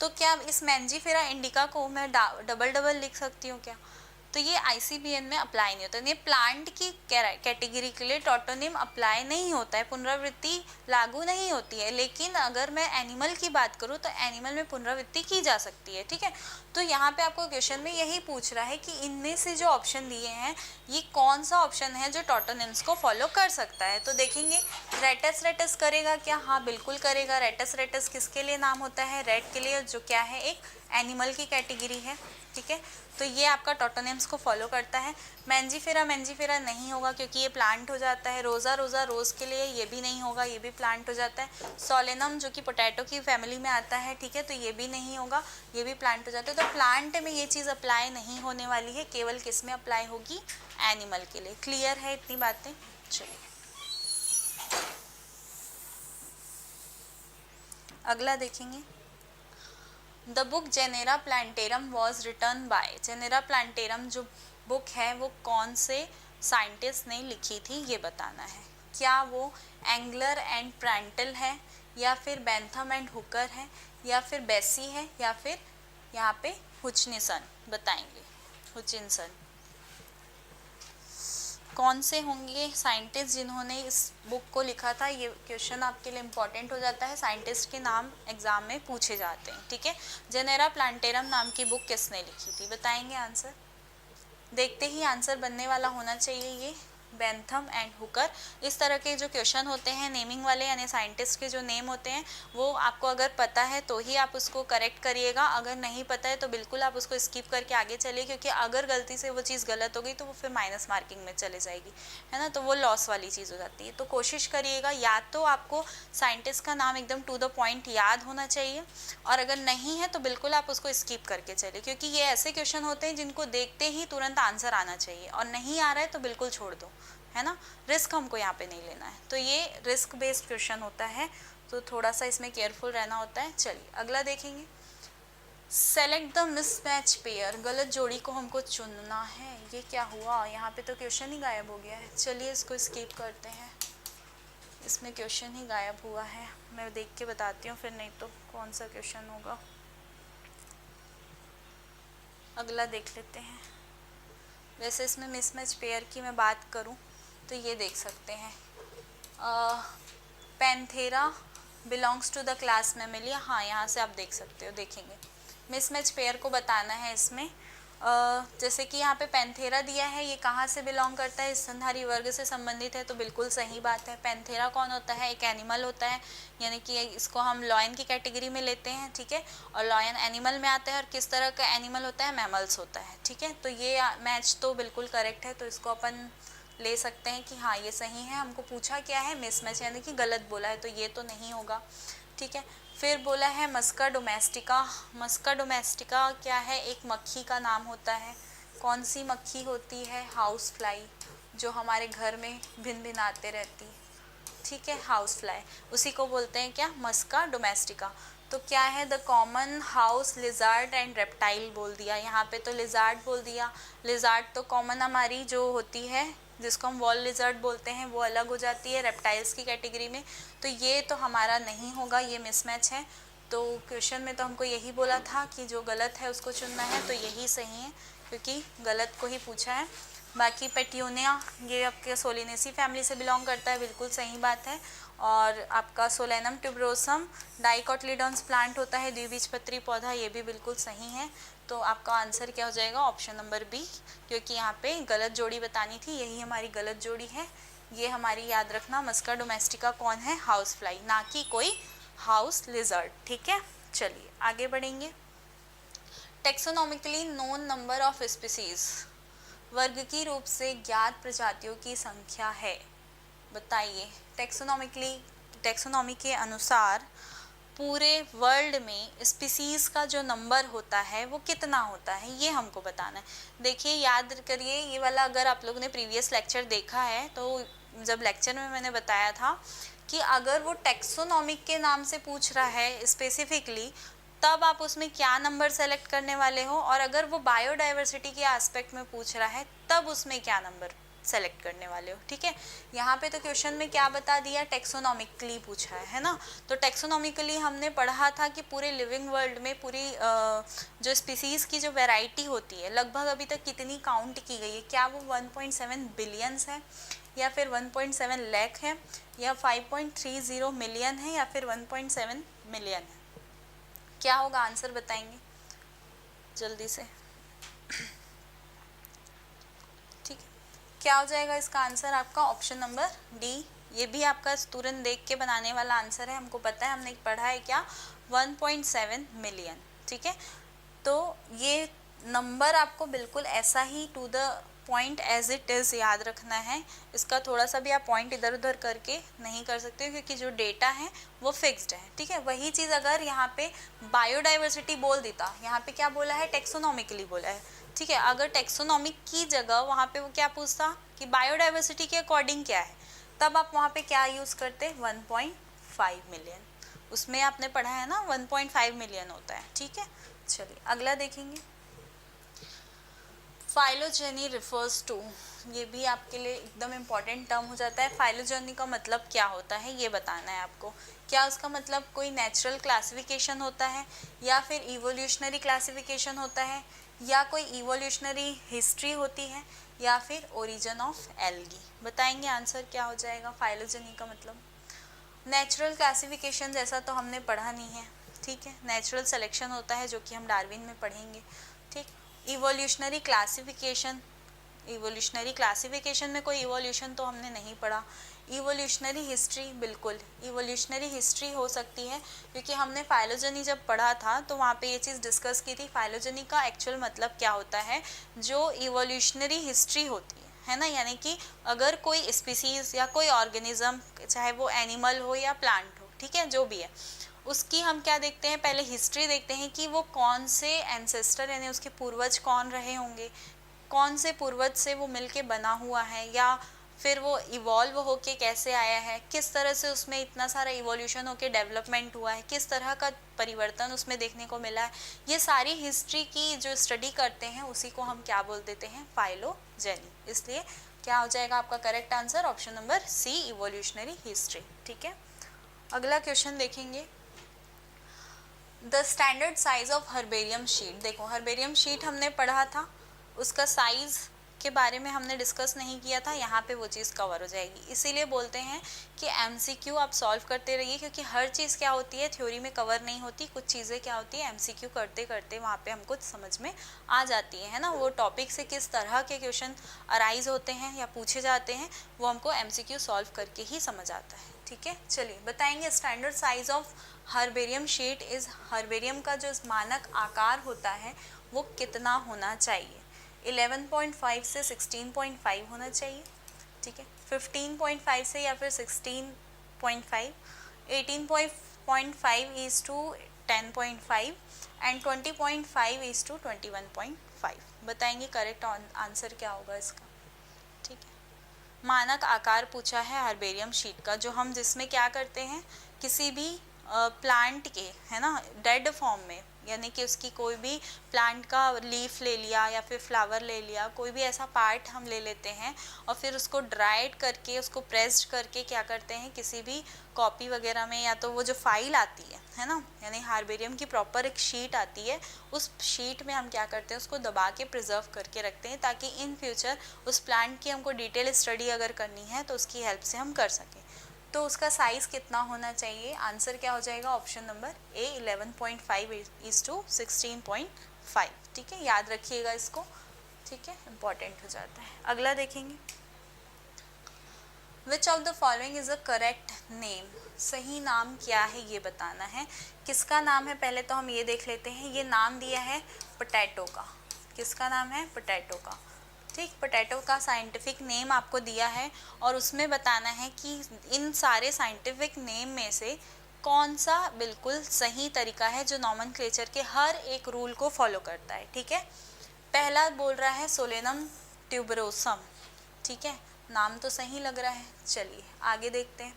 S1: तो क्या इस मैंजीफेरा इंडिका को मैं डबल डबल लिख सकती हूँ क्या? तो ये ICBN में अप्लाई नहीं होता। ये प्लांट की कैटेगरी के लिए टॉटोनिम अप्लाई नहीं होता है, पुनरावृत्ति लागू नहीं होती है। लेकिन अगर मैं एनिमल की बात करूँ तो एनिमल में पुनरावृत्ति की जा सकती है, ठीक है। तो यहाँ पे आपको क्वेश्चन में यही पूछ रहा है कि इनमें से जो ऑप्शन दिए हैं, ये कौन सा ऑप्शन है जो टॉटोनिम्स को फॉलो कर सकता है। तो देखेंगे, रेटस रेटस करेगा क्या? हाँ बिल्कुल करेगा। रेटस रेटस किसके लिए नाम होता है? रेट के लिए, जो क्या है, एक एनिमल की कैटेगरी है, ठीक है। तो ये आपका टॉटोनिम्स को फॉलो करता है। मैंजीफेरा मैंजीफेरा नहीं होगा क्योंकि ये प्लांट हो जाता है। रोज़ा रोज़ा रोज़ के लिए ये भी नहीं होगा, ये भी प्लांट हो जाता है। सोलेनम जो कि पोटैटो की फैमिली में आता है, ठीक है, तो ये भी नहीं होगा, ये भी प्लांट हो जाता है। तो प्लांट में ये चीज़ अप्लाई नहीं होने वाली है, केवल किस में अप्लाई होगी? एनिमल के लिए। क्लियर है इतनी बातें? चलिए अगला देखेंगे। The book Genera Plantarum was return by, Genera Plantarum जो बुक है वो कौन से साइंटिस्ट ने लिखी थी, ये बताना है। क्या वो एंगलर एंड प्रांटल है, या फिर बेंथम एंड हुकर है, या फिर बेसी है, या फिर यहाँ पे हुचिनसन? बताएंगे, हुचिनसन। कौन से होंगे साइंटिस्ट जिन्होंने इस बुक को लिखा था, ये क्वेश्चन आपके लिए इम्पॉर्टेंट हो जाता है। साइंटिस्ट के नाम एग्जाम में पूछे जाते हैं, ठीक है। जेनेरा प्लांटेरम नाम की बुक किसने लिखी थी, बताएंगे आंसर। देखते ही आंसर बनने वाला होना चाहिए ये, बेंथम एंड हुकर। इस तरह के जो क्वेश्चन होते हैं नेमिंग वाले, यानी साइंटिस्ट के जो नेम होते हैं, वो आपको अगर पता है तो ही आप उसको करेक्ट करिएगा, अगर नहीं पता है तो बिल्कुल आप उसको स्किप करके आगे चलिए, क्योंकि अगर गलती से वो चीज़ गलत हो गई तो वो फिर माइनस मार्किंग में चले जाएगी, है ना, तो वो लॉस वाली चीज़ हो जाती है। तो कोशिश करिएगा या तो आपको साइंटिस्ट का नाम एकदम टू द पॉइंट याद होना चाहिए, और अगर नहीं है तो बिल्कुल आप उसको स्किप करके चलिए, क्योंकि ये ऐसे क्वेश्चन होते हैं जिनको देखते ही तुरंत आंसर आना चाहिए, और नहीं आ रहा है तो बिल्कुल छोड़ दो, है ना। रिस्क हमको यहाँ पे नहीं लेना है, तो ये रिस्क बेस्ड क्वेश्चन होता है, तो थोड़ा सा इसमें केयरफुल रहना होता है। चलिए अगला देखेंगे। सेलेक्ट द मिसमैच पेयर, गलत जोड़ी को हमको चुनना है। ये क्या हुआ, यहाँ पे तो क्वेश्चन ही गायब हो गया है। चलिए इसको स्किप करते हैं, इसमें क्वेश्चन ही गायब हुआ है। मैं देख के बताती हूँ, फिर नहीं तो कौन सा क्वेश्चन होगा। अगला देख लेते हैं। वैसे इसमें मिसमैच पेयर की मैं बात करूँ तो ये देख सकते हैं, Panthera belongs to the class Mammalia. हाँ, यहाँ से आप देख सकते हो, देखेंगे मिसमैच पेयर को बताना है इसमें। जैसे कि यहाँ पे पैंथेरा दिया है, ये कहाँ से बिलोंग करता है, स्तनधारी वर्ग से संबंधित है, तो बिल्कुल सही बात है। पैंथेरा कौन होता है, एक एनिमल होता है, यानी कि इसको हम लॉयन की कैटेगरी में लेते हैं, ठीक है। और लॉयन एनिमल में आता है, और किस तरह का एनिमल होता है, मैमल्स होता है, ठीक है। तो ये मैच तो बिल्कुल करेक्ट है, तो इसको अपन ले सकते हैं कि हाँ ये सही है। हमको पूछा क्या है, मिसमैच, यानी कि गलत बोला है, तो ये तो नहीं होगा, ठीक है। फिर बोला है मस्का डोमेस्टिका। मस्का डोमेस्टिका क्या है, एक मक्खी का नाम होता है। कौन सी मक्खी होती है, हाउस फ्लाई, जो हमारे घर में भिन भिन आते रहती, ठीक है, हाउस फ्लाई, उसी को बोलते हैं क्या, मस्का डोमेस्टिका। तो क्या है, the common house lizard and reptile बोल दिया, यहाँ पे तो लिजार्ड बोल दिया। लिजार्ड तो कॉमन हमारी जो होती है, जिसको हम वॉल लिजर्ड बोलते हैं, वो अलग हो जाती है रेप्टाइल्स की कैटेगरी में, तो ये तो हमारा नहीं होगा, ये मिसमैच है। तो क्वेश्चन में तो हमको यही बोला था कि जो गलत है उसको चुनना है, तो यही सही है, क्योंकि गलत को ही पूछा है। बाकी पेट्यूनिया, ये आपके सोलिनेसी फैमिली से बिलोंग करता है, बिल्कुल सही बात है। और आपका सोलेनम ट्यूबरोसम डाइकोटिलेडोन्स प्लांट होता है, द्विबीजपत्री पौधा, ये भी बिल्कुल सही है। तो आपका आंसर क्या हो जाएगा, ऑप्शन नंबर बी, क्योंकि यहाँ पे गलत जोड़ी बतानी थी, यही हमारी गलत जोड़ी है। ये हमारी याद रखना, मस्का डोमेस्टिका कौन है, हाउस फ्लाई, ना कि कोई हाउस लिजर्ड, ठीक है। चलिए आगे बढ़ेंगे। Taxonomically known number of species, वर्ग की रूप से ज्ञात प्रजातियों की संख्या है, बताइए। टेक्सोनॉमी के अनुसार पूरे वर्ल्ड में स्पीसीज़ का जो नंबर होता है वो कितना होता है, ये हमको बताना है। देखिए याद करिए, ये वाला अगर आप लोगों ने प्रीवियस लेक्चर देखा है तो जब लेक्चर में मैंने बताया था कि अगर वो टेक्सोनॉमिक के नाम से पूछ रहा है स्पेसिफिकली, तब आप उसमें क्या नंबर सेलेक्ट करने वाले हो, और अगर वो बायोडाइवर्सिटी के एस्पेक्ट में पूछ रहा है तब उसमें क्या नंबर सेलेक्ट करने वाले हो, ठीक है। यहाँ पे तो क्वेश्चन में क्या बता दिया, टेक्सोनॉमिकली पूछा है ना। तो टेक्सोनॉमिकली हमने पढ़ा था कि पूरे लिविंग वर्ल्ड में पूरी जो स्पीसीज़ की जो वैरायटी होती है लगभग अभी तक कितनी काउंट की गई है, क्या वो 1.7 बिलियंस है, या फिर 1.7 लाख है, या 5.30 मिलियन है, या फिर 1.7 मिलियन है। क्या होगा आंसर, बताएंगे जल्दी से। ठीक है, क्या हो जाएगा इसका आंसर आपका, ऑप्शन नंबर डी। ये भी आपका तुरंत देख के बनाने वाला आंसर है, हमको पता है, हमने पढ़ा है क्या, 1.7 मिलियन, ठीक है। तो ये नंबर आपको बिल्कुल ऐसा ही to the point as it is याद रखना है। इसका थोड़ा सा भी आप पॉइंट इधर उधर करके नहीं कर सकते, क्योंकि जो डेटा है वो फिक्स्ड है, ठीक है। वही चीज़ अगर यहाँ पे बायोडाइवर्सिटी बोल देता, यहाँ पे क्या बोला है, टेक्सोनॉमिकली बोला है, ठीक है। अगर टेक्सोनॉमिक की जगह वहाँ पे वो क्या पूछता कि बायोडाइवर्सिटी के अकॉर्डिंग क्या है, तब आप वहाँ पे क्या यूज़ करते, 1.5 मिलियन, उसमें आपने पढ़ा है ना 1.5 मिलियन होता है, ठीक है। चलिए अगला देखेंगे। फाइलोजेनी रिफर्स टू, ये भी आपके लिए एकदम इम्पॉर्टेंट टर्म हो जाता है। फाइलोजेनी का मतलब क्या होता है ये बताना है आपको। क्या उसका मतलब कोई नेचुरल क्लासिफिकेशन होता है, या फिर इवोल्यूशनरी क्लासिफिकेशन होता है, या कोई इवोल्यूशनरी हिस्ट्री होती है, या फिर ओरिजिन ऑफ एल्गी। बताएंगे आंसर क्या हो जाएगा फाइलोजेनी का मतलब। नेचुरल क्लासिफिकेशन जैसा तो हमने पढ़ा नहीं है, ठीक है। नेचुरल सिलेक्शन होता है जो कि हम डार्विन में पढ़ेंगे, ठीक। इवोल्यूशनरी क्लासिफिकेशन, इवोल्यूशनरी क्लासिफिकेशन में कोई इवोल्यूशन तो हमने नहीं पढ़ा। इवोल्यूशनरी हिस्ट्री, बिल्कुल इवोल्यूशनरी हिस्ट्री हो सकती है, क्योंकि हमने फाइलोजेनी जब पढ़ा था तो वहाँ पे ये चीज़ डिस्कस की थी। फाइलोजेनी का एक्चुअल मतलब क्या होता है, जो इवोल्यूशनरी हिस्ट्री होती है ना, यानी कि अगर कोई स्पीसीज़ या कोई ऑर्गेनिज्म, चाहे वो एनिमल हो या प्लांट हो, ठीक है, जो भी है, उसकी हम क्या देखते हैं, पहले हिस्ट्री देखते हैं कि वो कौन से एंसेस्टर यानी उसके पूर्वज कौन रहे होंगे, कौन से पूर्वज से वो मिलके बना हुआ है, या फिर वो इवॉल्व होके कैसे आया है, किस तरह से उसमें इतना सारा इवोल्यूशन होके डेवलपमेंट हुआ है, किस तरह का परिवर्तन उसमें देखने को मिला है। ये सारी हिस्ट्री की जो स्टडी करते हैं उसी को हम क्या बोल देते हैं, फाइलोजेनी। इसलिए क्या हो जाएगा आपका correct answer option number C, evolutionary history, ठीक है। अगला क्वेश्चन देखेंगे, the standard size of herbarium sheet. देखो हर्बेरियम शीट हमने पढ़ा था, उसका साइज के बारे में हमने डिस्कस नहीं किया था, यहाँ पे वो चीज़ कवर हो जाएगी। इसीलिए बोलते हैं कि एमसीक्यू आप सॉल्व करते रहिए, क्योंकि हर चीज़ क्या होती है थ्योरी में कवर नहीं होती, कुछ चीज़ें क्या होती है एमसीक्यू करते करते वहाँ पे हमको समझ में आ जाती है ना। वो टॉपिक से किस तरह के क्वेश्चन अराइज होते हैं या पूछे जाते हैं वो हमको एमसीक्यू सॉल्व करके ही समझ आता है, ठीक है। चलिए बताएंगे, standard size of herbarium sheet is, herbarium का जो मानक आकार होता है वो कितना होना चाहिए। 11.5 से 16.5 होना चाहिए, ठीक है। 15.5 से या फिर 16.5, 18.5 is to 10.5 and 20.5 is to 21.5। बताएंगे करेक्ट आंसर क्या होगा इसका, ठीक है। मानक आकार पूछा है हर्बेरियम शीट का, जो हम जिसमें क्या करते हैं, किसी भी प्लांट के, है ना, डेड फॉर्म में, यानी कि उसकी कोई भी प्लांट का लीफ ले लिया या फिर फ्लावर ले लिया, कोई भी ऐसा पार्ट हम ले लेते हैं और फिर उसको ड्राइड करके, उसको प्रेस्ड करके क्या करते हैं, किसी भी कॉपी वगैरह में, या तो वो जो फाइल आती है ना, यानी हार्बेरियम की प्रॉपर एक शीट आती है, उस शीट में हम क्या करते हैं, उसको दबा के प्रिजर्व करके रखते हैं, ताकि इन फ्यूचर उस प्लांट की हमको डिटेल स्टडी अगर करनी है तो उसकी हेल्प से हम कर सकें। तो उसका साइज़ कितना होना चाहिए, आंसर क्या हो जाएगा option number A, 11.5 is to 16.5, ठीक है। याद रखिएगा इसको, ठीक है, इम्पॉर्टेंट हो जाता है। अगला देखेंगे, which of the following is a correct name. सही नाम क्या है ये बताना है। किसका नाम है, पहले तो हम ये देख लेते हैं। ये नाम दिया है पोटैटो का, किसका नाम है, पोटैटो का, ठीक। पोटैटो का साइंटिफिक नेम आपको दिया है और उसमें बताना है कि इन सारे साइंटिफिक नेम में से कौन सा बिल्कुल सही तरीका है जो नॉमेनक्लेचर के हर एक रूल को फॉलो करता है, ठीक है। पहला बोल रहा है सोलेनम ट्यूबरोसम, ठीक है, नाम तो सही लग रहा है। चलिए आगे देखते हैं,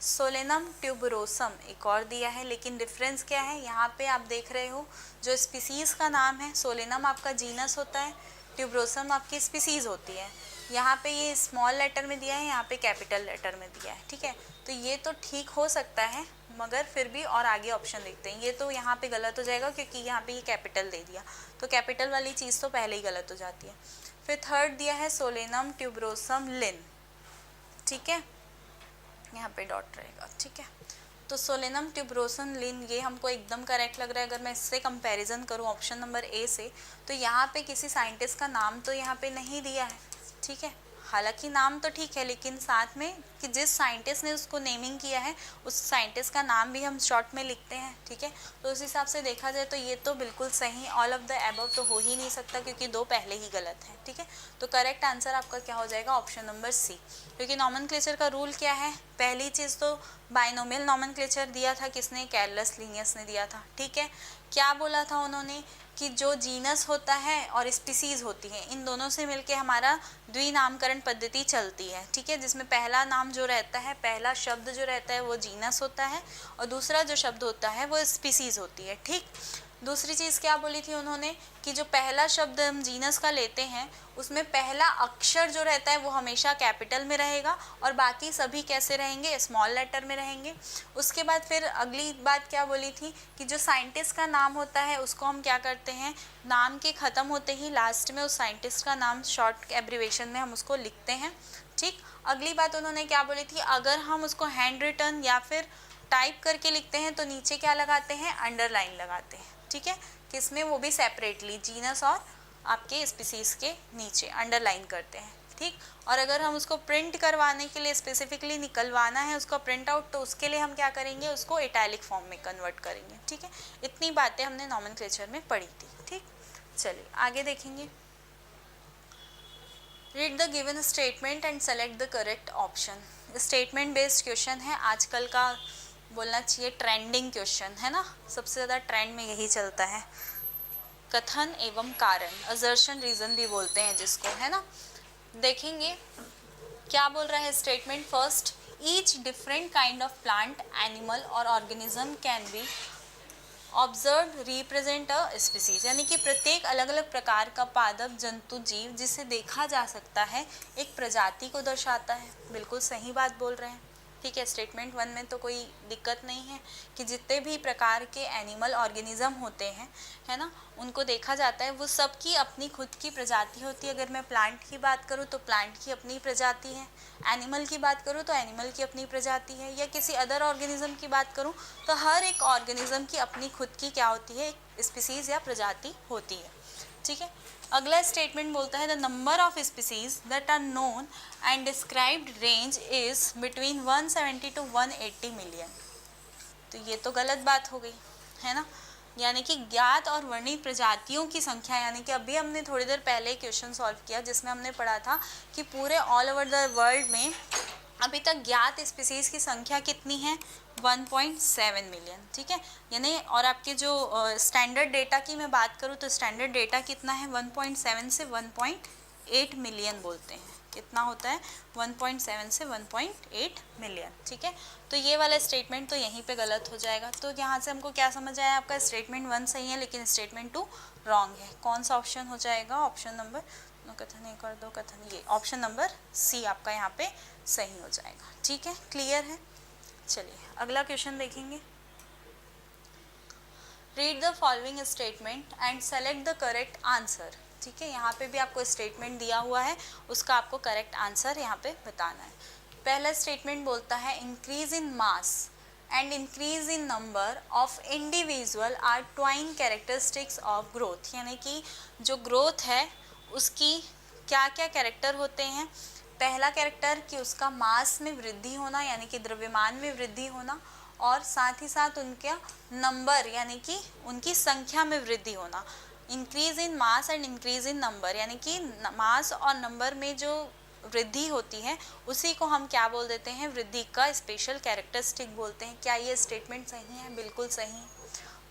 S1: सोलेनम ट्यूबरोसम एक और दिया है, लेकिन डिफरेंस क्या है, यहाँ पे आप देख रहे हो जो स्पीसीज़ का नाम है, सोलेनम आपका जीनस होता है, ट्यूबरोसम आपकी स्पीसीज़ होती है। यहाँ पे ये स्मॉल लेटर में दिया है, यहाँ पे कैपिटल लेटर में दिया है, ठीक है। तो ये तो ठीक हो सकता है, मगर फिर भी और आगे ऑप्शन देखते हैं। ये तो यहाँ पे गलत हो जाएगा क्योंकि यहाँ पे ये कैपिटल दे दिया, तो कैपिटल वाली चीज़ तो पहले ही गलत हो जाती है। फिर थर्ड दिया है सोलेनम ट्यूबरोसम लिन, ठीक है, यहाँ पे डॉट रहेगा, ठीक है। तो सोलेनम ट्यूबरोसम लिन ये हमको एकदम करेक्ट लग रहा है। अगर मैं इससे कंपैरिजन करूँ ऑप्शन नंबर ए से, तो यहाँ पे किसी साइंटिस्ट का नाम तो यहाँ पे नहीं दिया है, ठीक है। हालांकि नाम तो ठीक है, लेकिन साथ में कि जिस साइंटिस्ट ने उसको नेमिंग किया है उस साइंटिस्ट का नाम भी हम शॉर्ट में लिखते हैं, ठीक है। तो उस हिसाब से देखा जाए तो ये तो बिल्कुल सही, ऑल ऑफ द अबव तो हो ही नहीं सकता क्योंकि दो पहले ही गलत हैं, ठीक है। तो करेक्ट आंसर आपका क्या हो जाएगा ऑप्शन नंबर सी, क्योंकि नॉमेनक्लेचर का रूल क्या है, पहली चीज़ तो बाइनोमियल नॉमेनक्लेचर दिया था किसने, कैरलस लिनियस ने दिया था, ठीक है। क्या बोला था उन्होंने कि जो जीनस होता है और स्पीसीज़ होती है, इन दोनों से मिलके हमारा द्विनामकरण पद्धति चलती है, ठीक है, जिसमें पहला नाम जो रहता है, पहला शब्द जो रहता है वो जीनस होता है और दूसरा जो शब्द होता है वो स्पीसीज़ होती है, ठीक। दूसरी चीज़ क्या बोली थी उन्होंने कि जो पहला शब्द हम जीनस का लेते हैं उसमें पहला अक्षर जो रहता है वो हमेशा कैपिटल में रहेगा और बाकी सभी कैसे रहेंगे, स्मॉल लेटर में रहेंगे। उसके बाद फिर अगली बात क्या बोली थी कि जो साइंटिस्ट का नाम होता है उसको हम क्या करते हैं, नाम के ख़त्म होते ही लास्ट में उस साइंटिस्ट का नाम शॉर्ट एब्रीवेशन में हम उसको लिखते हैं। ठीक, अगली बात उन्होंने क्या बोली थी, अगर हम उसको हैंड रिटन या फिर टाइप करके लिखते हैं तो नीचे क्या लगाते हैं, अंडरलाइन लगाते हैं। ठीक है, किसमें, वो भी सेपरेटली, जीनस और आपके स्पीसीज के नीचे अंडरलाइन करते हैं। ठीक, और अगर हम उसको प्रिंट करवाने के लिए स्पेसिफिकली निकलवाना है उसको प्रिंट आउट, तो उसके लिए हम क्या करेंगे, उसको इटैलिक फॉर्म में कन्वर्ट करेंगे। ठीक है, इतनी बातें हमने नॉमेनक्लेचर में पढ़ी थी। ठीक, चलिए आगे देखेंगे। Read the given statement and select the correct option. Statement based question है, आजकल का बोलना चाहिए ट्रेंडिंग क्वेश्चन है ना, सबसे ज़्यादा ट्रेंड में यही चलता है। कथन एवं कारण, असर्शन रीजन भी बोलते हैं जिसको, है ना। देखेंगे क्या बोल रहा है statement. First, each different kind of plant, animal और organism can be observe represent a species, यानी कि प्रत्येक अलग अलग प्रकार का पादप जंतु जीव जिसे देखा जा सकता है एक प्रजाति को दर्शाता है। बिल्कुल सही बात बोल रहे हैं। ठीक है, स्टेटमेंट 1 में तो कोई दिक्कत नहीं है कि जितने भी प्रकार के एनिमल ऑर्गेनिज्म होते हैं, है ना, उनको देखा जाता है, वो सब की अपनी खुद की प्रजाति होती है। अगर मैं प्लांट की बात करूँ तो प्लांट की अपनी प्रजाति है, एनिमल की बात करूँ तो एनिमल की अपनी प्रजाति है, या किसी अदर ऑर्गेनिज्म की बात करूँ तो हर एक ऑर्गेनिज्म की अपनी खुद की क्या होती है, एक स्पीसीज या प्रजाति होती है। ठीक है, अगला स्टेटमेंट बोलता है the number of species that are known and described range is between 170 to 180 million. तो ये तो गलत बात हो गई, है ना, यानी कि ज्ञात और वर्णित प्रजातियों की संख्या, यानी कि अभी हमने थोड़ी देर पहले क्वेश्चन सॉल्व किया जिसमें हमने पढ़ा था कि पूरे ऑल ओवर द वर्ल्ड में अभी तक ज्ञात स्पीसीज की संख्या कितनी है, 1.7 मिलियन। ठीक है, यानी और आपके जो स्टैंडर्ड डेटा की मैं बात करूँ तो स्टैंडर्ड डेटा कितना है, 1.7 से 1.8 मिलियन बोलते हैं। कितना होता है, 1.7 से 1.8 मिलियन। ठीक है, तो ये वाला स्टेटमेंट तो यहीं पे गलत हो जाएगा। तो यहाँ से हमको क्या समझ आया, आपका स्टेटमेंट 1 सही है लेकिन स्टेटमेंट 2 रॉन्ग है। कौन सा ऑप्शन हो जाएगा, ऑप्शन नंबर, कथन एक और दो कथन, ये ऑप्शन नंबर सी आपका यहाँ पे सही हो जाएगा। ठीक है, क्लियर है। चलिए अगला क्वेश्चन देखेंगे। Read the following statement and select the correct answer. ठीक है, यहाँ पे भी आपको स्टेटमेंट दिया हुआ है, उसका आपको करेक्ट आंसर यहाँ पे बताना है। पहला स्टेटमेंट बोलता है increase in mass and increase in number of individual are twin characteristics of growth, यानी कि जो ग्रोथ है उसकी क्या क्या कैरेक्टर होते हैं। पहला कैरेक्टर कि उसका मास में वृद्धि होना, यानी कि द्रव्यमान में वृद्धि होना, और साथ ही साथ उनका नंबर यानी कि उनकी संख्या में वृद्धि होना। Increase in mass and increase in number, यानी कि मास और नंबर में जो वृद्धि होती है उसी को हम क्या बोल देते हैं, वृद्धि का स्पेशल कैरेक्टरिस्टिक बोलते हैं। क्या ये स्टेटमेंट सही है, बिल्कुल सही है।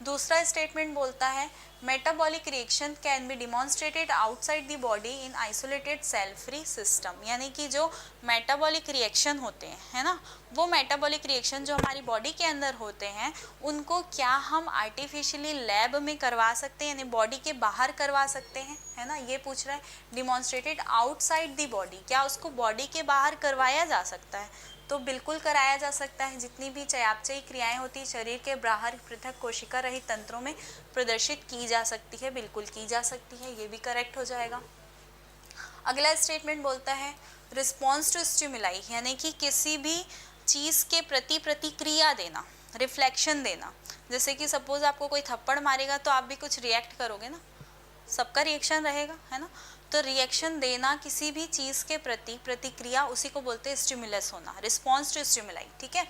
S1: दूसरा स्टेटमेंट बोलता है metabolic reaction can be demonstrated outside the body in isolated cell free system, यानी कि जो मेटाबॉलिक रिएक्शन होते हैं, है ना, वो मेटाबॉलिक रिएक्शन जो हमारी बॉडी के अंदर होते हैं उनको क्या हम आर्टिफिशियली लैब में करवा सकते हैं, यानी बॉडी के बाहर करवा सकते हैं, है ना, ये पूछ रहा है। डिमॉन्स्ट्रेटेड आउटसाइड द बॉडी, क्या उसको बॉडी के बाहर करवाया जा सकता है, तो बिल्कुल कराया जा सकता है। जितनी भी चयापचयी क्रियाएं होती है शरीर के बाहर पृथक कोशिका रहित तंत्रों में प्रदर्शित की जा सकती है, बिल्कुल की जा सकती है, ये भी करेक्ट हो जाएगा। अगला स्टेटमेंट बोलता है रिस्पॉन्स टू स्टिमुलाई, यानी कि किसी भी चीज़ के प्रति प्रतिक्रिया देना, रिफ्लेक्शन देना। जैसे कि सपोज आपको कोई थप्पड़ मारेगा तो आप भी कुछ रिएक्ट करोगे ना, सबका रिएक्शन रहेगा, है ना, तो रिएक्शन देना किसी भी चीज़ के प्रति प्रतिक्रिया, उसी को बोलते हैं स्टिमुलस होना, रिस्पॉन्स टू स्टिमुलाई। ठीक है,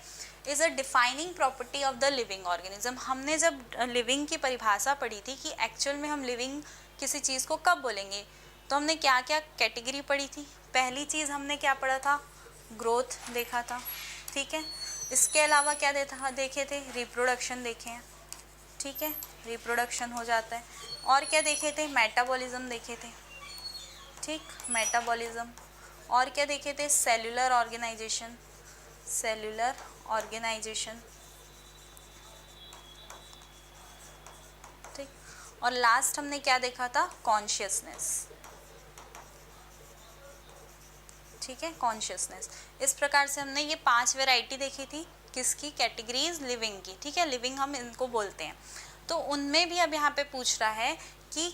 S1: is a defining property of the living organism. हमने जब लिविंग की परिभाषा पढ़ी थी कि एक्चुअल में हम लिविंग किसी चीज़ को कब बोलेंगे, तो हमने क्या क्या कैटेगरी पढ़ी थी। पहली चीज़ हमने क्या पढ़ा था, ग्रोथ देखा था। ठीक है, इसके अलावा क्या देखे थे, रिप्रोडक्शन देखे हैं। ठीक है, रिप्रोडक्शन हो जाता है। और क्या देखे थे, मेटाबॉलिज्म देखे थे। ठीक, मेटाबॉलिज्म। और क्या देखे थे, सेल्यूलर ऑर्गेनाइजेशन, सेल्यूलर ऑर्गेनाइजेशन। ठीक, और लास्ट हमने क्या देखा था, कॉन्शियसनेस। ठीक है, कॉन्शियसनेस। इस प्रकार से हमने ये 5 वैरायटी देखी थी, किसकी, कैटेगरीज लिविंग की। ठीक है, लिविंग हम इनको बोलते हैं। तो उनमें भी अब यहाँ पे पूछ रहा है कि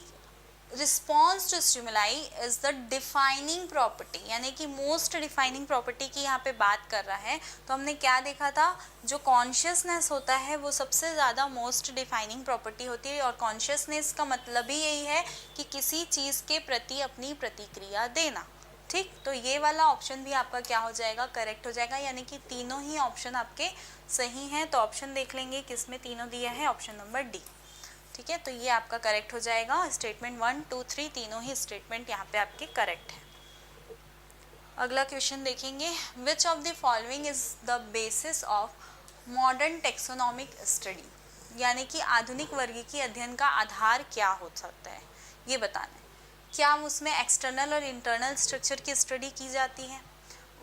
S1: response to stimuli is the defining property, यानी कि मोस्ट डिफाइनिंग प्रॉपर्टी की यहाँ पे बात कर रहा है। तो हमने क्या देखा था, जो कॉन्शियसनेस होता है वो सबसे ज़्यादा मोस्ट डिफाइनिंग प्रॉपर्टी होती है। और कॉन्शियसनेस का मतलब ही यही है कि किसी चीज़ के प्रति अपनी प्रतिक्रिया देना। ठीक, तो ये वाला ऑप्शन भी आपका क्या हो जाएगा, करेक्ट हो जाएगा, यानी कि तीनों ही ऑप्शन आपके सही हैं। तो ऑप्शन देख लेंगे किसमें तीनों दिया है, ऑप्शन नंबर डी। ठीक है, तो ये आपका करेक्ट हो जाएगा। स्टेटमेंट 1, 2, 3 तीनों ही स्टेटमेंट यहाँ पे आपके करेक्ट है। अगला क्वेश्चन देखेंगे, which of the following is the basis of modern taxonomic study, यानी कि आधुनिक वर्गीकीय अध्ययन का आधार क्या हो सकता है, ये बताना है। क्या उसमें एक्सटर्नल और इंटरनल स्ट्रक्चर की स्टडी की जाती है,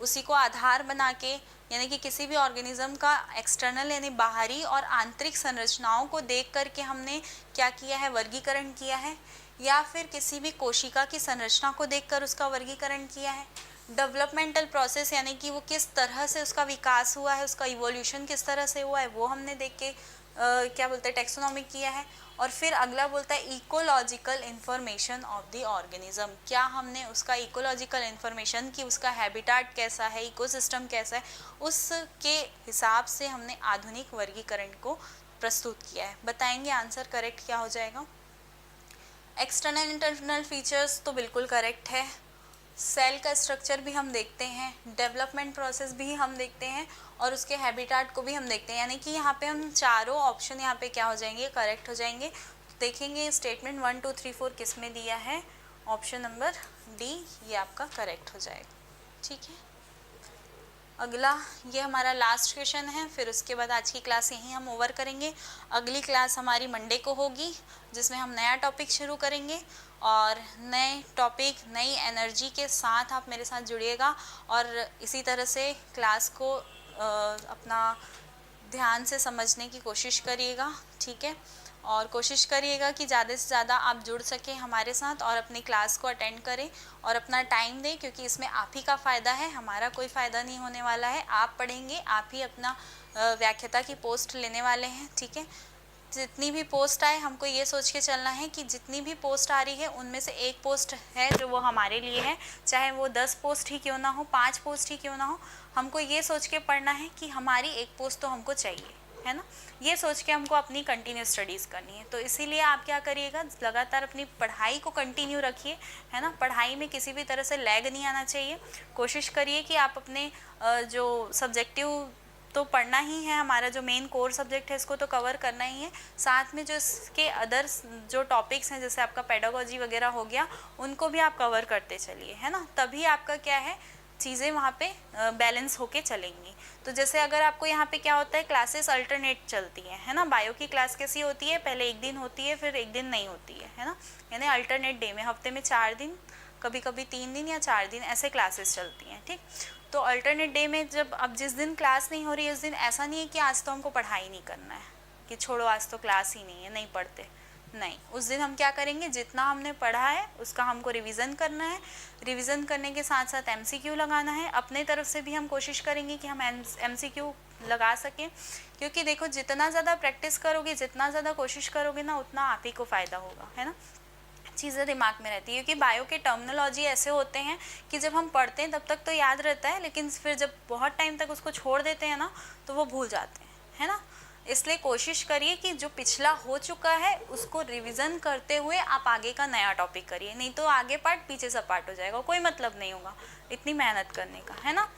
S1: उसी को आधार बना के, यानी कि किसी भी ऑर्गेनिज्म का एक्सटर्नल यानी बाहरी और आंतरिक संरचनाओं को देख करके हमने क्या किया है, वर्गीकरण किया है, या फिर किसी भी कोशिका की संरचना को देखकर उसका वर्गीकरण किया है। डेवलपमेंटल प्रोसेस, यानी कि वो किस तरह से उसका विकास हुआ है, उसका इवोल्यूशन किस तरह से हुआ है, वो हमने देख के क्या बोलते हैं, टैक्सोनॉमी किया है। और फिर अगला बोलता है ecological information of the organism, क्या हमने उसका इकोलॉजिकल इंफॉर्मेशन कि उसका हैबिटाट कैसा है, इकोसिस्टम कैसा है, उसके हिसाब से हमने आधुनिक वर्गीकरण को प्रस्तुत किया है। बताएंगे आंसर करेक्ट क्या हो जाएगा। एक्सटर्नल इंटरनल फीचर्स तो बिल्कुल करेक्ट है। सेल का स्ट्रक्चर भी हम देखते हैं, डेवलपमेंट प्रोसेस भी हम देखते हैं, और उसके हैबिटाट को भी हम देखते हैं, यानी कि यहाँ पे हम चारों ऑप्शन यहाँ पे क्या हो जाएंगे, करेक्ट हो जाएंगे। देखेंगे स्टेटमेंट 1, 2, 3, 4 किस में दिया है, ऑप्शन नंबर डी ये आपका करेक्ट हो जाएगा। ठीक है, अगला ये हमारा लास्ट क्वेश्चन है, फिर उसके बाद आज की क्लास यहीं हम ओवर करेंगे। अगली क्लास हमारी मंडे को होगी, जिसमें हम नया टॉपिक शुरू करेंगे, और नए टॉपिक नई एनर्जी के साथ आप मेरे साथ जुड़िएगा, और इसी तरह से क्लास को अपना ध्यान से समझने की कोशिश करिएगा। ठीक है, और कोशिश करिएगा कि ज़्यादा से ज़्यादा आप जुड़ सकें हमारे साथ और अपनी क्लास को अटेंड करें और अपना टाइम दें, क्योंकि इसमें आप ही का फ़ायदा है, हमारा कोई फ़ायदा नहीं होने वाला है। आप पढ़ेंगे, आप ही अपना व्याख्याता की पोस्ट लेने वाले हैं। ठीक है, जितनी भी पोस्ट आए हमको ये सोच के चलना है कि जितनी भी पोस्ट आ रही है उनमें से एक पोस्ट है जो वो हमारे लिए है, चाहे वो 10 पोस्ट ही क्यों ना हो, 5 पोस्ट ही क्यों ना हो, हमको ये सोच के पढ़ना है कि हमारी एक पोस्ट तो हमको चाहिए, है ना। ये सोच के हमको अपनी कंटिन्यू स्टडीज़ करनी है। तो इसीलिए आप क्या करिएगा, लगातार अपनी पढ़ाई को कंटिन्यू रखिए, है ना। पढ़ाई में किसी भी तरह से लैग नहीं आना चाहिए। कोशिश करिए कि आप अपने जो सब्जेक्टिव तो पढ़ना ही है, हमारा जो मेन कोर सब्जेक्ट है इसको तो कवर करना ही है, साथ में जो इसके अदर्स जो टॉपिक्स हैं जैसे आपका पेडागोजी वगैरह हो गया, उनको भी आप कवर करते चलिए, है ना। तभी आपका क्या है, चीज़ें वहाँ पे बैलेंस होके चलेंगी। तो जैसे अगर आपको यहाँ पे क्या होता है, क्लासेस अल्टरनेट चलती हैं, है ना। बायो की क्लास कैसी होती है, पहले एक दिन होती है फिर एक दिन नहीं होती है ना, यानी अल्टरनेट डे में हफ्ते में 4 दिन, कभी कभी 3 दिन या 4 दिन ऐसे क्लासेस चलती हैं। ठीक, तो अल्टरनेट डे में जब अब जिस दिन क्लास नहीं हो रही है उस दिन ऐसा नहीं है कि आज तो हमको पढ़ाई नहीं करना है, कि छोड़ो आज तो क्लास ही नहीं है, नहीं पढ़ते, नहीं। उस दिन हम क्या करेंगे, जितना हमने पढ़ा है उसका हमको रिवीजन करना है, रिवीजन करने के साथ साथ एमसीक्यू लगाना है। अपने तरफ से भी हम कोशिश करेंगे कि हम एमसीक्यू लगा सकें, क्योंकि देखो जितना ज़्यादा प्रैक्टिस करोगे, जितना ज़्यादा कोशिश करोगे ना, उतना आप ही को फ़ायदा होगा, है ना। चीज़ें दिमाग में रहती है, क्योंकि बायो के टर्मिनोलॉजी ऐसे होते हैं कि जब हम पढ़ते हैं तब तक तो याद रहता है, लेकिन फिर जब बहुत टाइम तक उसको छोड़ देते हैं ना तो वो भूल जाते हैं, है ना। इसलिए कोशिश करिए कि जो पिछला हो चुका है उसको रिवीजन करते हुए आप आगे का नया टॉपिक करिए, नहीं तो आगे पार्ट पीछे सब पार्ट हो जाएगा, कोई मतलब नहीं होगा इतनी मेहनत करने का, है ना।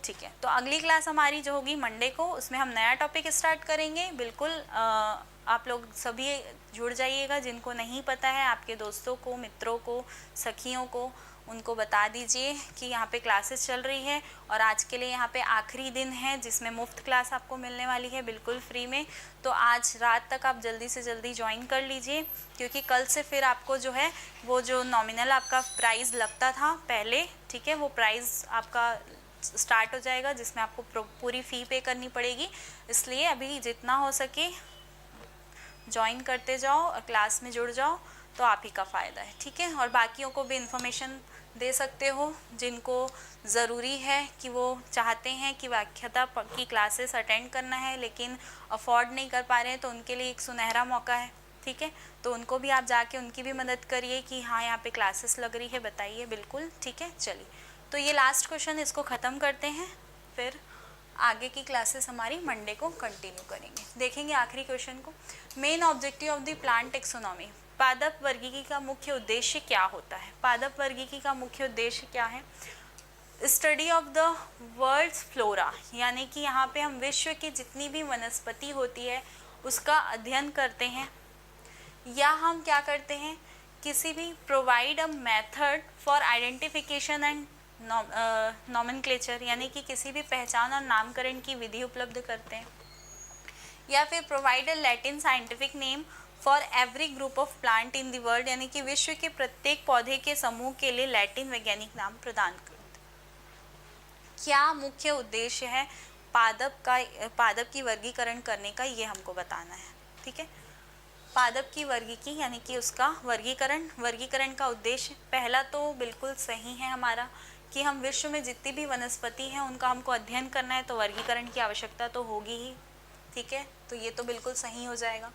S1: ठीक है, तो अगली क्लास हमारी जो होगी मंडे को, उसमें हम नया टॉपिक स्टार्ट करेंगे। बिल्कुल आप लोग सभी जुड़ जाइएगा, जिनको नहीं पता है आपके दोस्तों को, मित्रों को, सखियों को, उनको बता दीजिए कि यहाँ पे क्लासेस चल रही है, और आज के लिए यहाँ पे आखिरी दिन है जिसमें मुफ्त क्लास आपको मिलने वाली है बिल्कुल फ्री में। तो आज रात तक आप जल्दी से जल्दी ज्वाइन कर लीजिए, क्योंकि कल से फिर आपको जो है वो जो नॉमिनल आपका प्राइज़ लगता था पहले, ठीक है, वो प्राइज़ आपका स्टार्ट हो जाएगा, जिसमें आपको पूरी फ़ी पे करनी पड़ेगी। इसलिए अभी जितना हो सके ज्वाइन करते जाओ और क्लास में जुड़ जाओ, तो आप ही का फ़ायदा है, ठीक है। और बाकियों को भी इन्फॉर्मेशन दे सकते हो जिनको ज़रूरी है कि वो चाहते हैं कि व्याख्याता की क्लासेस अटेंड करना है लेकिन अफोर्ड नहीं कर पा रहे हैं, तो उनके लिए एक सुनहरा मौका है, ठीक है। तो उनको भी आप जाके उनकी भी मदद करिए कि हाँ यहाँ पे क्लासेस लग रही है, बताइए, बिल्कुल, ठीक है। चलिए, तो ये लास्ट क्वेश्चन, इसको ख़त्म करते हैं, फिर आगे की क्लासेस हमारी मंडे को कंटिन्यू करेंगे। देखेंगे आखिरी क्वेश्चन को। Main objective of the plant taxonomy, पादप वर्गीकी का मुख्य उद्देश्य क्या होता है? पादप वर्गीकी का मुख्य उद्देश्य क्या है? Study of the world's flora, यानी कि यहाँ पे हम विश्व की जितनी भी वनस्पति होती है उसका अध्ययन करते हैं, या हम क्या करते हैं, किसी भी provide a method for identification and nomenclature, यानी कि किसी भी पहचान और नामकरण की विधि उपलब्ध करते हैं, या फिर provide a Latin scientific name for every group of plant in the world, यानी कि विश्व के प्रत्येक पौधे के समूह के लिए लैटिन वैज्ञानिक नाम प्रदान करते हैं। क्या मुख्य उद्देश्य है पादप की वर्गीकरण करने का, ये हमको बताना है, ठीक है। पादप की वर्गीकी यानी कि उसका वर्गीकरण का उद्देश्य, पहला तो बिल्कुल सही है हमारा कि हम विश्व में जितनी भी वनस्पति हैं उनका हमको अध्ययन करना है, तो वर्गीकरण की आवश्यकता तो होगी ही, ठीक है। तो ये तो बिल्कुल सही हो जाएगा।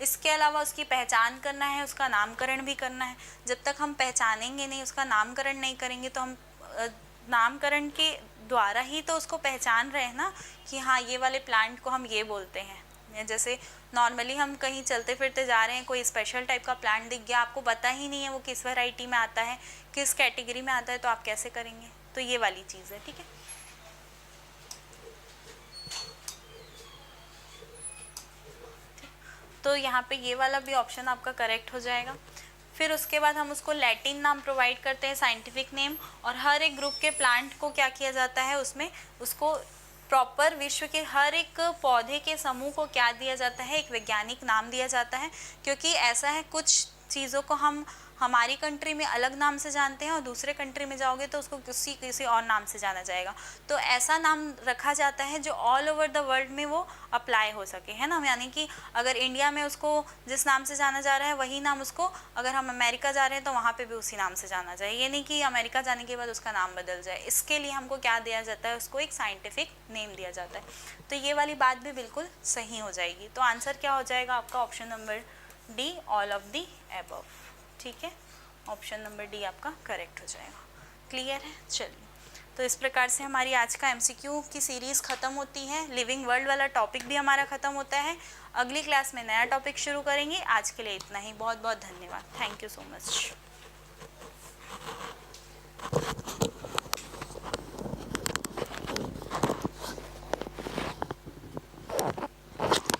S1: इसके अलावा उसकी पहचान करना है, उसका नामकरण भी करना है। जब तक हम पहचानेंगे नहीं, उसका नामकरण नहीं करेंगे, तो हम नामकरण के द्वारा ही तो उसको पहचान रहे हैं ना कि हाँ ये वाले प्लांट को हम ये बोलते हैं। जैसे नॉर्मली हम कहीं चलते फिरते जा रहे हैं, कोई स्पेशल टाइप का प्लांट दिख गया, आपको पता ही नहीं है वो किस वैरायटी में आता है, किस कैटेगरी में आता है, तो आप कैसे करेंगे? तो ये वाली चीज़ है, ठीक है। तो यहाँ पे ये वाला भी ऑप्शन आपका करेक्ट हो जाएगा। फिर उसके बाद हम उसको लैटिन नाम प्रोवाइड करते हैं, साइंटिफिक नेम, और हर एक ग्रुप के प्लांट को क्या किया जाता है, उसमें उसको प्रॉपर विश्व के हर एक पौधे के समूह को क्या दिया जाता है, एक वैज्ञानिक नाम दिया जाता है। क्योंकि ऐसा है, कुछ चीज़ों को हम हमारी कंट्री में अलग नाम से जानते हैं और दूसरे कंट्री में जाओगे तो उसको किसी और नाम से जाना जाएगा। तो ऐसा नाम रखा जाता है जो ऑल ओवर द वर्ल्ड में वो अप्लाई हो सके, है ना। यानी कि अगर इंडिया में उसको जिस नाम से जाना जा रहा है वही नाम उसको, अगर हम अमेरिका जा रहे हैं तो वहाँ पे भी उसी नाम से जाना जाए, ये नहीं कि अमेरिका जाने के बाद उसका नाम बदल जाए। इसके लिए हमको क्या दिया जाता है, उसको एक साइंटिफिक नेम दिया जाता है। तो ये वाली बात भी बिल्कुल सही हो जाएगी। तो आंसर क्या हो जाएगा आपका? Option number D, all of the above, ठीक है। ऑप्शन नंबर डी आपका करेक्ट हो जाएगा। क्लियर है? चलिए, तो इस प्रकार से हमारी आज का एमसीक्यू की सीरीज़ ख़त्म होती है। लिविंग वर्ल्ड वाला टॉपिक भी हमारा ख़त्म होता है। अगली क्लास में नया टॉपिक शुरू करेंगे। आज के लिए इतना ही। बहुत बहुत धन्यवाद। Thank you so much.